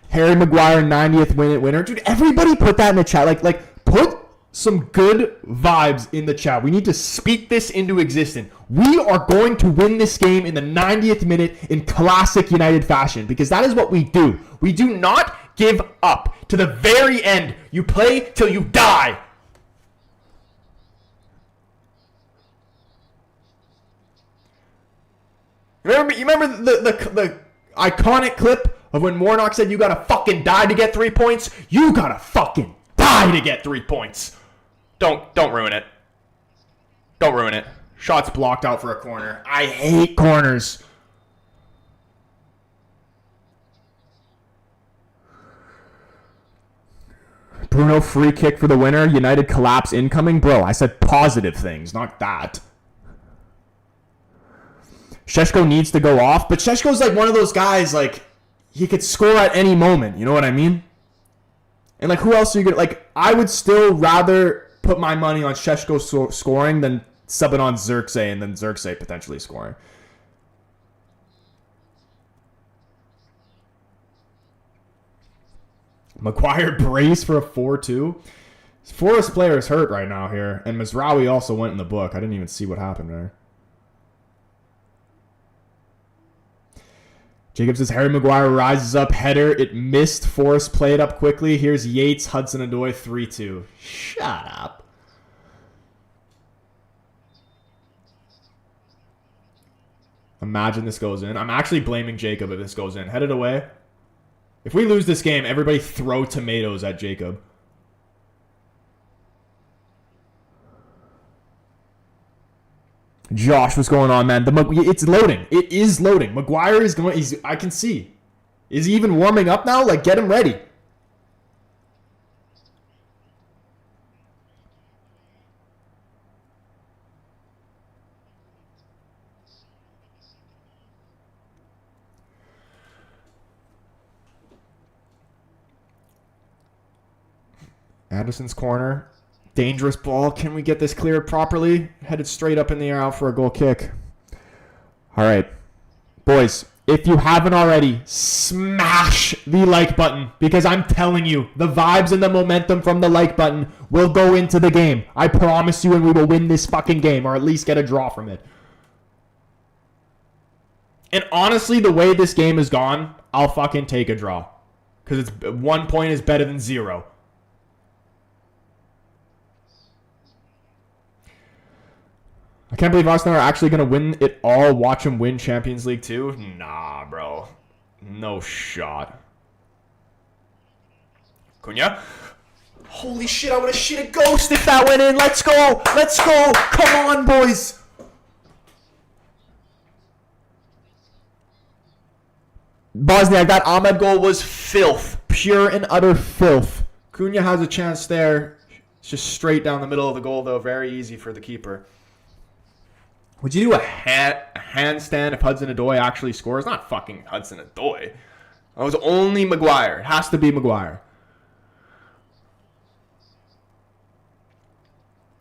Harry Maguire, 90th winner. Dude, everybody put that in the chat. Like, put some good vibes in the chat. We need to speak this into existence. We are going to win this game in the 90th minute in classic United fashion because that is what we do. We do not give up to the very end. You play till you die. You remember the iconic clip of when Warnock said you gotta fucking die to get 3 points? You gotta fucking die to get 3 points. Don't ruin it. Don't ruin it. Shot's blocked out for a corner. I hate corners. Bruno free kick for the winner. United collapse incoming. Bro, I said positive things, not that. Šeško needs to go off, but Šeško's like one of those guys, like, he could score at any moment. You know what I mean? And, like, who else are you going to... Like, I would still rather put my money on Šeško scoring than subbing on Xerxes and then Xerxes potentially scoring. Maguire brace for a 4-2. Forest player is hurt right now here. And Mazraoui also went in the book. I didn't even see what happened there. Jacob says Harry Maguire rises up, header. It missed. Forrest played up quickly. Here's Yates, Hudson-Odoi, 3-2. Shut up. Imagine this goes in. I'm actually blaming Jacob if this goes in. Headed away. If we lose this game, everybody throw tomatoes at Jacob. Josh, what's going on, man? It's loading. It is loading. Maguire is going... I can see. Is he even warming up now? Like, get him ready. Addison's corner. Dangerous ball. Can we get this cleared properly? Headed straight up in the air out for a goal kick. All right. Boys, if you haven't already, smash the like button because I'm telling you, the vibes and the momentum from the like button will go into the game. I promise you, and we will win this fucking game or at least get a draw from it. And honestly, the way this game has gone, I'll fucking take a draw because it's 1 point is better than 0. I can't believe Arsenal are actually going to win it all. Watch them win Champions League 2. Nah, bro. No shot. Cunha. Holy shit, I would have shit a ghost if that went in. Let's go. Let's go. Come on, boys. Bosniak, that Ahmed goal was filth. Pure and utter filth. Cunha has a chance there. It's just straight down the middle of the goal, though. Very easy for the keeper. Would you do a handstand if Hudson-Odoi actually scores? Not fucking Hudson-Odoi. It was only Maguire. It has to be Maguire.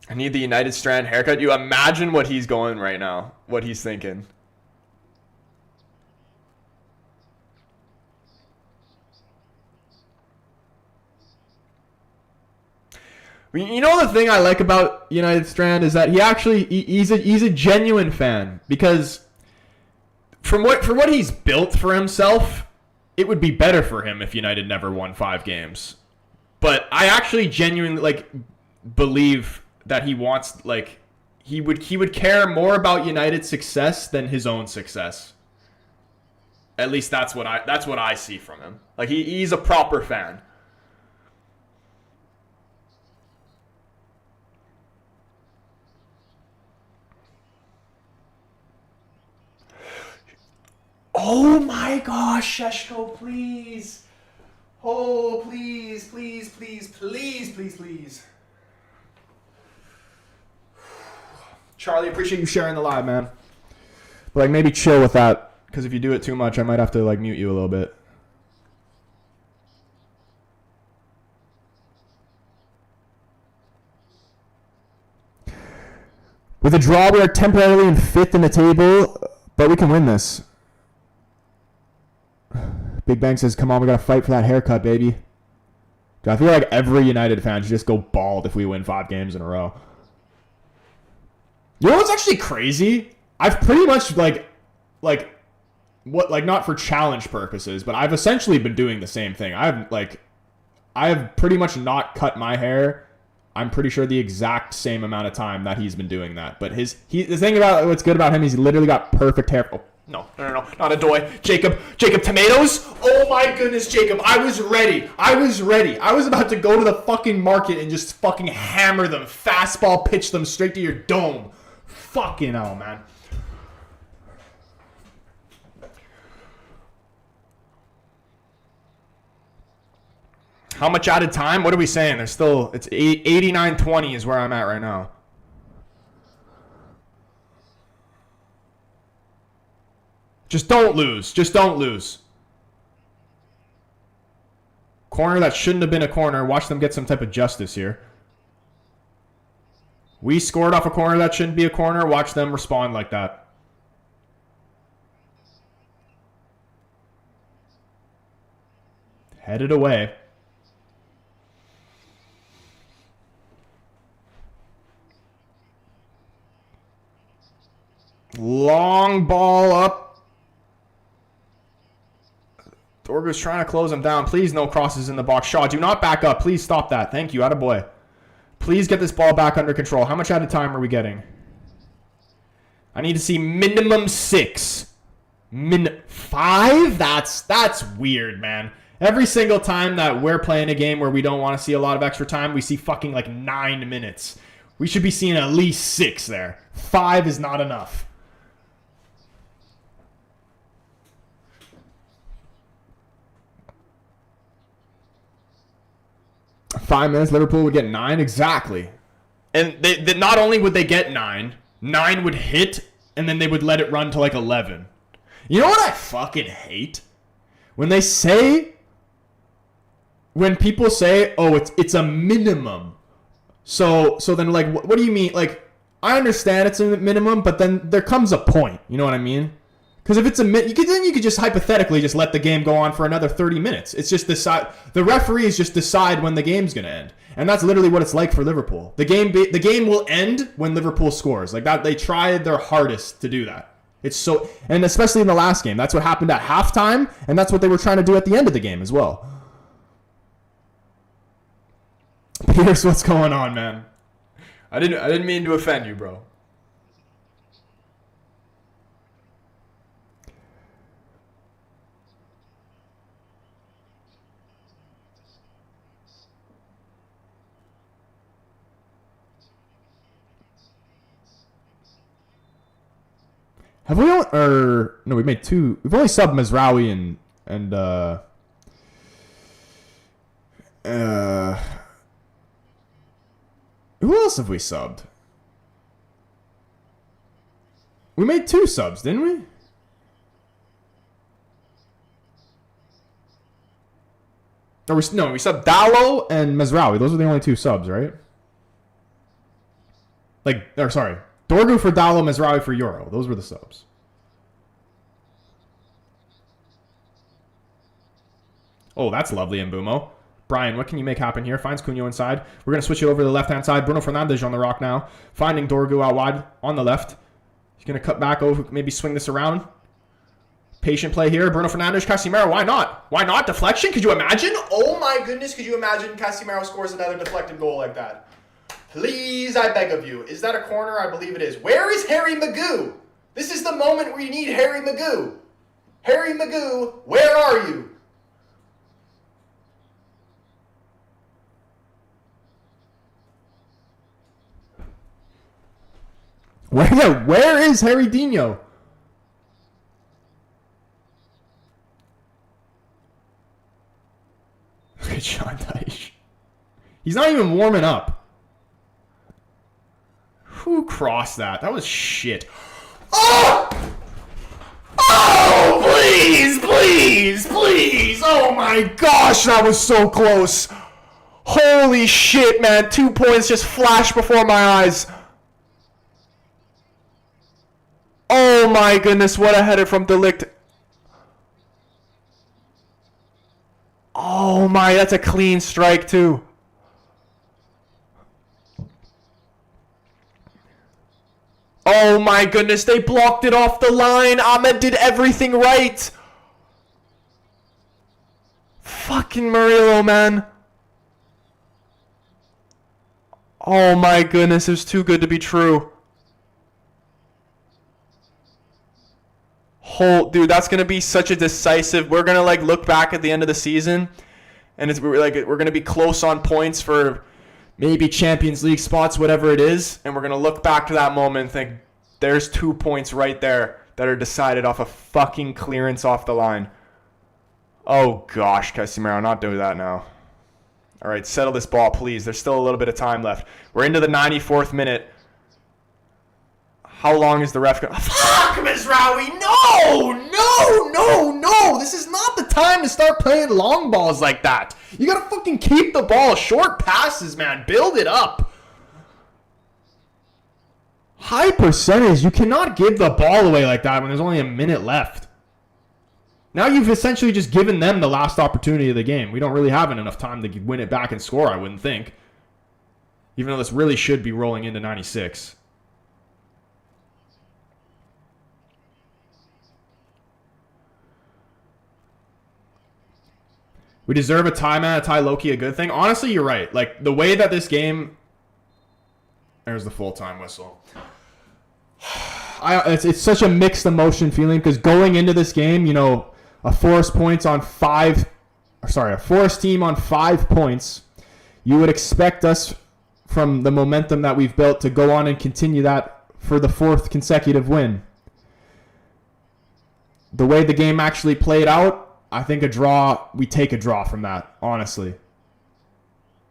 I need the United Strand haircut. You imagine what he's going right now. What he's thinking. You know the thing I like about United Strand is that he's a genuine fan, because for what he's built for himself, it would be better for him if United never won 5 games. But I actually genuinely believe that he wants he would care more about United's success than his own success. At least that's what I see from him. He's a proper fan. Oh my gosh, Sheshko, please. Oh, please, please, please, please, please, please. Charlie, appreciate you sharing the live, man. But maybe chill with that, because if you do it too much, I might have to mute you a little bit. With a draw, we are temporarily in 5th in the table, but we can win this. Big Bang says, come on, we got to fight for that haircut, baby. I feel like every United fan should just go bald if we win 5 games in a row. You know what's actually crazy? I've pretty much, not for challenge purposes, but I've essentially been doing the same thing. I have pretty much not cut my hair. I'm pretty sure the exact same amount of time that he's been doing that. But the thing about what's good about him, he's literally got perfect hair. Oh, no, not a doy. Jacob, tomatoes? Oh my goodness, Jacob, I was ready. I was about to go to the fucking market and just fucking hammer them. Fastball pitch them straight to your dome. Fucking hell, man. How much added time? What are we saying? It's 89-20 is where I'm at right now. Just don't lose. Corner that shouldn't have been a corner. Watch them get some type of justice here. We scored off a corner that shouldn't be a corner. Watch them respond like that. Headed away. Long ball up. Dorgu's trying to close him down. Please, no crosses in the box. Shaw, do not back up. Please stop that. Thank you. Attaboy. Please get this ball back under control. How much added time are we getting? I need to see minimum 6. 5? That's weird, man. Every single time that we're playing a game where we don't want to see a lot of extra time, we see fucking 9 minutes. We should be seeing at least 6 there. 5 is not enough. Five minutes, Liverpool would get 9 exactly, and they not only would they get 9 would hit, and then they would let it run to 11. You know what I fucking hate? When people say, "Oh, it's a minimum," so then what do you mean? I understand it's a minimum, but then there comes a point. You know what I mean? Because if it's you could just hypothetically just let the game go on for another 30 minutes. It's just the referees just decide when the game's going to end. And that's literally what it's like for Liverpool. The game will end when Liverpool scores. They tried their hardest to do that. And especially in the last game, that's what happened at halftime, and that's what they were trying to do at the end of the game as well. Pierce, what's going on, man? I didn't mean to offend you, bro. Have we no, we made 2. We've only subbed Mazraoui and who else have we subbed? We made 2 subs, didn't we? We subbed Dallo and Mazraoui. Those are the only 2 subs, right? Dorgu for Dallo, Mazraoui for Euro. Those were the subs. Oh, that's lovely, Mbumo. Brian, what can you make happen here? Finds Cunha inside. We're going to switch it over to the left-hand side. Bruno Fernandes on the rock now. Finding Dorgu out wide on the left. He's going to cut back over, maybe swing this around. Patient play here. Bruno Fernandes, Casemiro. Why not? Why not? Deflection? Could you imagine? Oh my goodness, could you imagine Casemiro scores another deflected goal like that? Please, I beg of you. Is that a corner? I believe it is. Where is Harry Magoo? This is the moment where you need Harry Magoo. Harry Magoo, where are you? Where is Harry Dino? Look at Sean Dyche. He's not even warming up. Who crossed that? That was shit. Oh! Oh, please, please, please. Oh my gosh, that was so close. Holy shit, man. 2 points just flashed before my eyes. Oh my goodness, what a header from De Ligt. Oh my, that's a clean strike too. Oh my goodness, they blocked it off the line. Ahmed did everything right. Fucking Murillo, man. Oh my goodness, it was too good to be true. Dude, that's gonna be such a decisive. We're gonna like look back at the end of the season, and we're gonna be close on points for maybe Champions League spots, whatever it is, and we're gonna look back to that moment and think, there's 2 points right there that are decided off a fucking clearance off the line. Oh gosh, Casemiro, not doing that now. All right, settle this ball, please. There's still a little bit of time left. We're into the 94th minute. How long is the ref going? Fuck, Mizraoui! No! This is not the time to start playing long balls like that. You gotta fucking keep the ball. Short passes, man. Build it up. High percentage. You cannot give the ball away like that when there's only a minute left. Now you've essentially just given them the last opportunity of the game. We don't really have enough time to win it back and score, I wouldn't think. Even though this really should be rolling into 96. We deserve a tie, man. A tie, low-key, a good thing. Honestly, you're right. Like, the way that this game... There's the full-time whistle. It's such a mixed emotion feeling because going into this game, you know, a Forest team on 5 points, you would expect us from the momentum that we've built to go on and continue that for the 4th consecutive win. The way the game actually played out, I think we take a draw from that, honestly.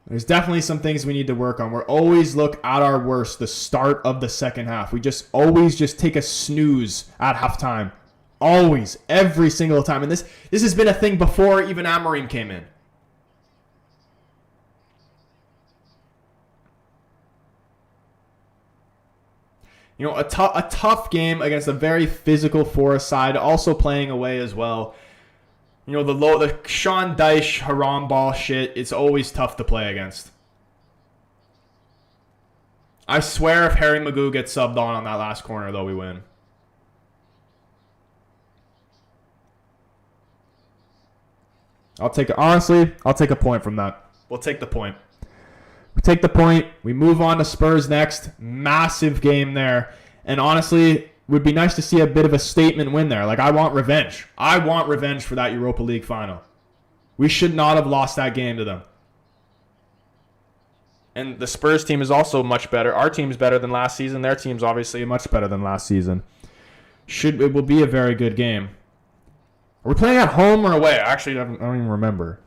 There's definitely some things we need to work on. We always look at our worst the start of the second half. We always take a snooze at halftime. Always. Every single time. And this has been a thing before even Amorim came in. You know, a tough game against a very physical Forest side, also playing away as well. You know, the Sean Dyche haram ball shit, it's always tough to play against. I swear if Harry Magoo gets subbed on that last corner, though, we win. I'll take a point from that. We'll take the point. We take the point. We move on to Spurs next. Massive game there. And honestly, would be nice to see a bit of a statement win there. Like, I want revenge. I want revenge for that Europa League final. We should not have lost that game to them. And the Spurs team is also much better. Our team's better than last season. Their team's obviously much better than last season. It will be a very good game. Are we playing at home or away? Actually, I don't even remember.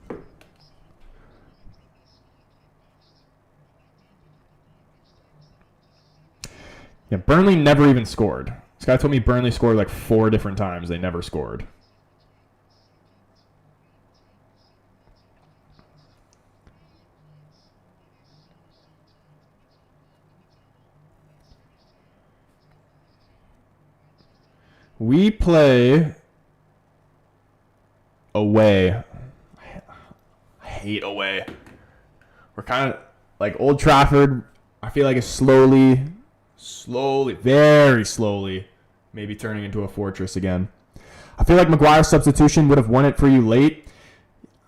Yeah, Burnley never even scored. This guy told me Burnley scored like 4 different times. They never scored. We play away. I hate away. We're kind of like Old Trafford. I feel like it's slowly, very slowly, maybe turning into a fortress again. I feel like Maguire's substitution would have won it for you late.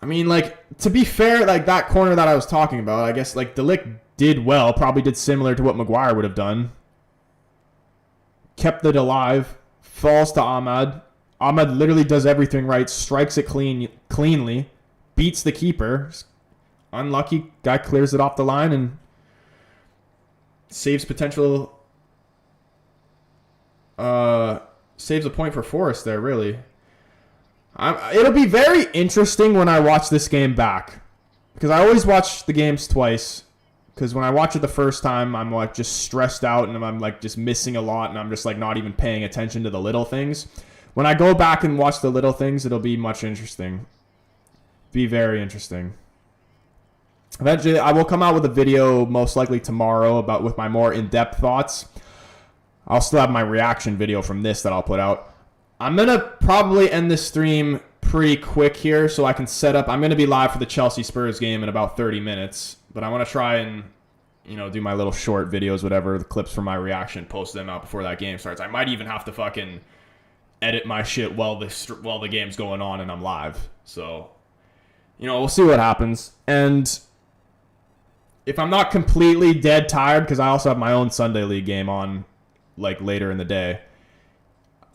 I mean, like, to be fair, like that corner that I was talking about, I guess like De Ligt did well, probably did similar to what Maguire would have done. Kept it alive, falls to Ahmad. Ahmad literally does everything right, strikes it cleanly, beats the keeper. Unlucky, guy clears it off the line and saves potential. Saves a point for Forest there, really. It'll be very interesting when I watch this game back, because I always watch the games twice. Because when I watch it the first time, I'm like just stressed out and I'm like just missing a lot and I'm just like not even paying attention to the little things. When I go back and watch the little things, it'll be much interesting. Be very interesting. Eventually, I will come out with a video most likely tomorrow with my more in-depth thoughts. I'll still have my reaction video from this that I'll put out. I'm going to probably end this stream pretty quick here so I can set up. I'm going to be live for the Chelsea-Spurs game in about 30 minutes. But I want to try and, do my little short videos, whatever, the clips from my reaction, post them out before that game starts. I might even have to fucking edit my shit while the game's going on and I'm live. So, we'll see what happens. And if I'm not completely dead tired, because I also have my own Sunday League game on, like, later in the day.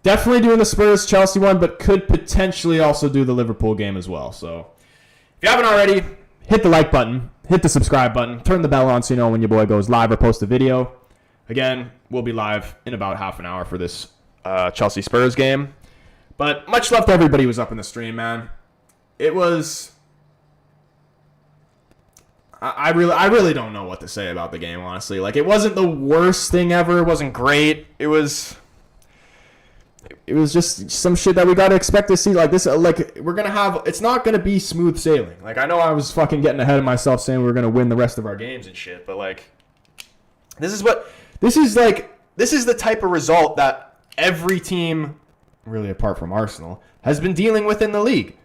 Definitely doing the Spurs-Chelsea one, but could potentially also do the Liverpool game as well. So, if you haven't already, hit the like button, hit the subscribe button, turn the bell on so you know when your boy goes live or posts a video. Again, we'll be live in about half an hour for this Chelsea-Spurs game. But much love to everybody who was up in the stream, man. It was... I really don't know what to say about the game, honestly. Like, it wasn't the worst thing ever. It wasn't great. It was just some shit that we got to expect to see. Like, this, like, we're going to have... It's not going to be smooth sailing. Like, I know I was fucking getting ahead of myself saying we were going to win the rest of our games and shit, but, like, this is the type of result that every team, really apart from Arsenal, has been dealing with in the league.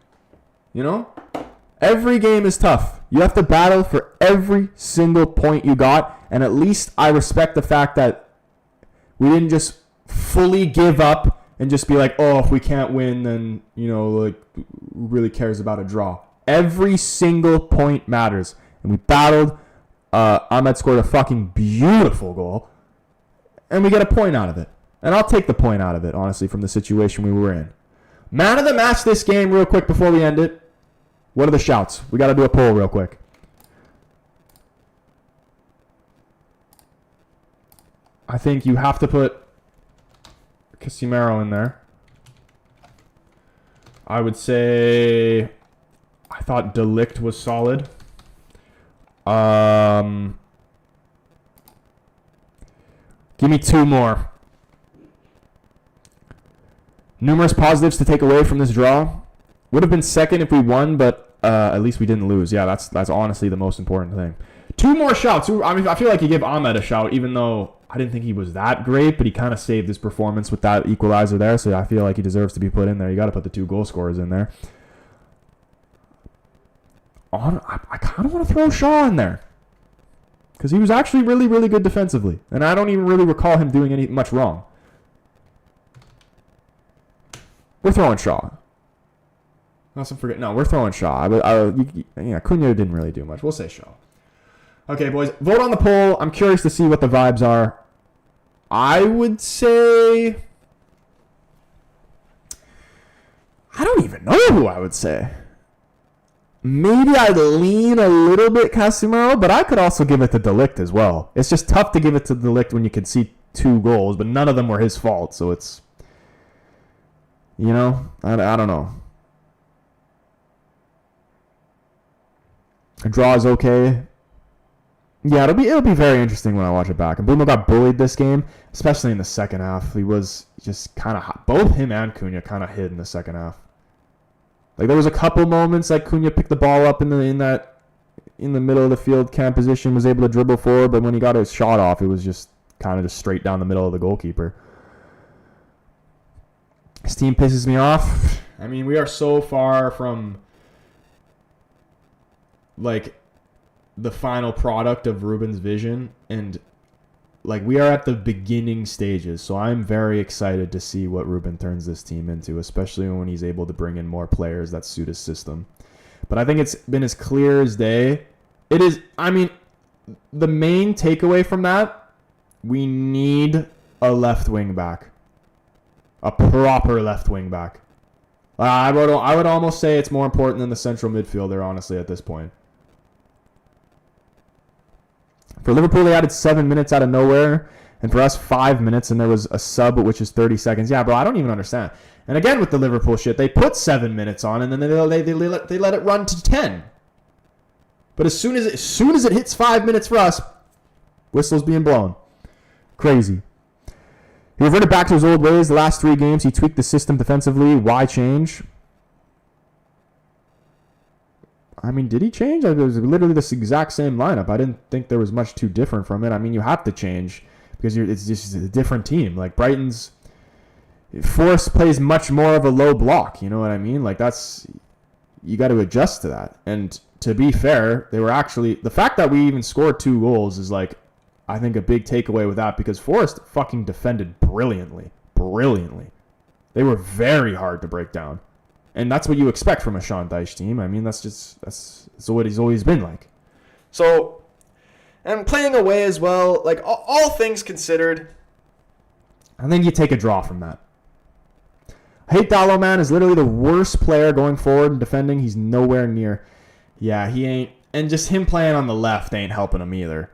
Every game is tough. You have to battle for every single point you got, and at least I respect the fact that we didn't just fully give up and just be like, oh, if we can't win, then, like, who really cares about a draw? Every single point matters. And we battled. Ahmed scored a fucking beautiful goal, and we get a point out of it. And I'll take the point out of it, honestly, from the situation we were in. Man of the match this game, real quick, before we end it. What are the shouts? We got to do a poll real quick. I think you have to put Casemiro in there. I would say I thought De Ligt was solid. Give me two more. Numerous positives to take away from this draw. Would have been second if we won, but at least we didn't lose. Yeah, that's honestly the most important thing. Two more shouts. I mean, I feel like you give Ahmed a shout, even though I didn't think he was that great, but he kind of saved his performance with that equalizer there, so I feel like he deserves to be put in there. You got to put the two goal scorers in there. I kind of want to throw Shaw in there, because he was actually really, really good defensively, and I don't even really recall him doing much wrong. We're throwing Shaw. No, we're throwing Shaw. Cunha didn't really do much. We'll say Shaw. Okay, boys, vote on the poll. I'm curious to see what the vibes are. I would say... I don't even know who I would say. Maybe I'd lean a little bit Casemiro, but I could also give it to De Ligt as well. It's just tough to give it to De Ligt when you can see two goals, but none of them were his fault, so it's... I don't know. A draw is okay. Yeah, it'll be very interesting when I watch it back. And Bruno got bullied this game, especially in the second half. He was just kind of... Both him and Cunha kind of hid in the second half. Like, there was a couple moments like Cunha picked the ball up in the middle of the field, cam position, was able to dribble forward, but when he got his shot off, it was just kind of just straight down the middle of the goalkeeper. This team pisses me off. I mean, we are so far from like the final product of Ruben's vision, and like we are at the beginning stages. So I'm very excited to see what Ruben turns this team into, especially when he's able to bring in more players that suit his system. But I think it's been as clear as day. It is, I mean, the main takeaway from that, we need a left wing back. A proper left wing back. I would almost say it's more important than the central midfielder, honestly, at this point. For Liverpool, they added 7 minutes out of nowhere. And for us, 5 minutes, and there was a sub, which is 30 seconds. Yeah, bro, I don't even understand. And again, with the Liverpool shit, they put 7 minutes on, and then they let it run to 10. But as soon as it hits 5 minutes for us, whistle's being blown. Crazy. He reverted back to his old ways the last 3 games. He tweaked the system defensively. Why change? I mean, did he change? It was literally the exact same lineup. I didn't think there was much too different from it. I mean, you have to change because it's just a different team. Like Brighton's Forest plays much more of a low block. You know what I mean? Like you got to adjust to that. And to be fair, they were actually, the fact that we even scored 2 goals is like, I think a big takeaway with that, because Forest fucking defended brilliantly. Brilliantly. They were very hard to break down. And that's what you expect from a Sean Dyche team. I mean, that's what he's always been like. So, and playing away as well, like all things considered, I think you take a draw from that. I hate Dallo, man, is literally the worst player going forward and defending. He's nowhere near. Yeah, he ain't. And just him playing on the left ain't helping him either.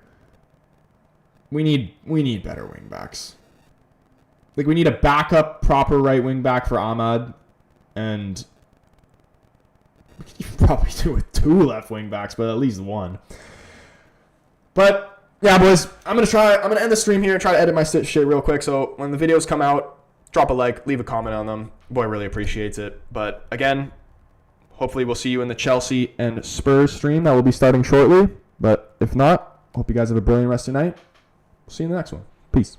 We need better wing backs. Like, we need a backup proper right wing back for Ahmad, and we could probably do with 2 left wing backs, but at least 1. But yeah, boys, I'm gonna end the stream here and try to edit my shit real quick. So when the videos come out, drop a like, leave a comment on them. Boy, really appreciates it. But again, hopefully we'll see you in the Chelsea and Spurs stream that will be starting shortly. But if not, hope you guys have a brilliant rest of the night. See you in the next one. Peace.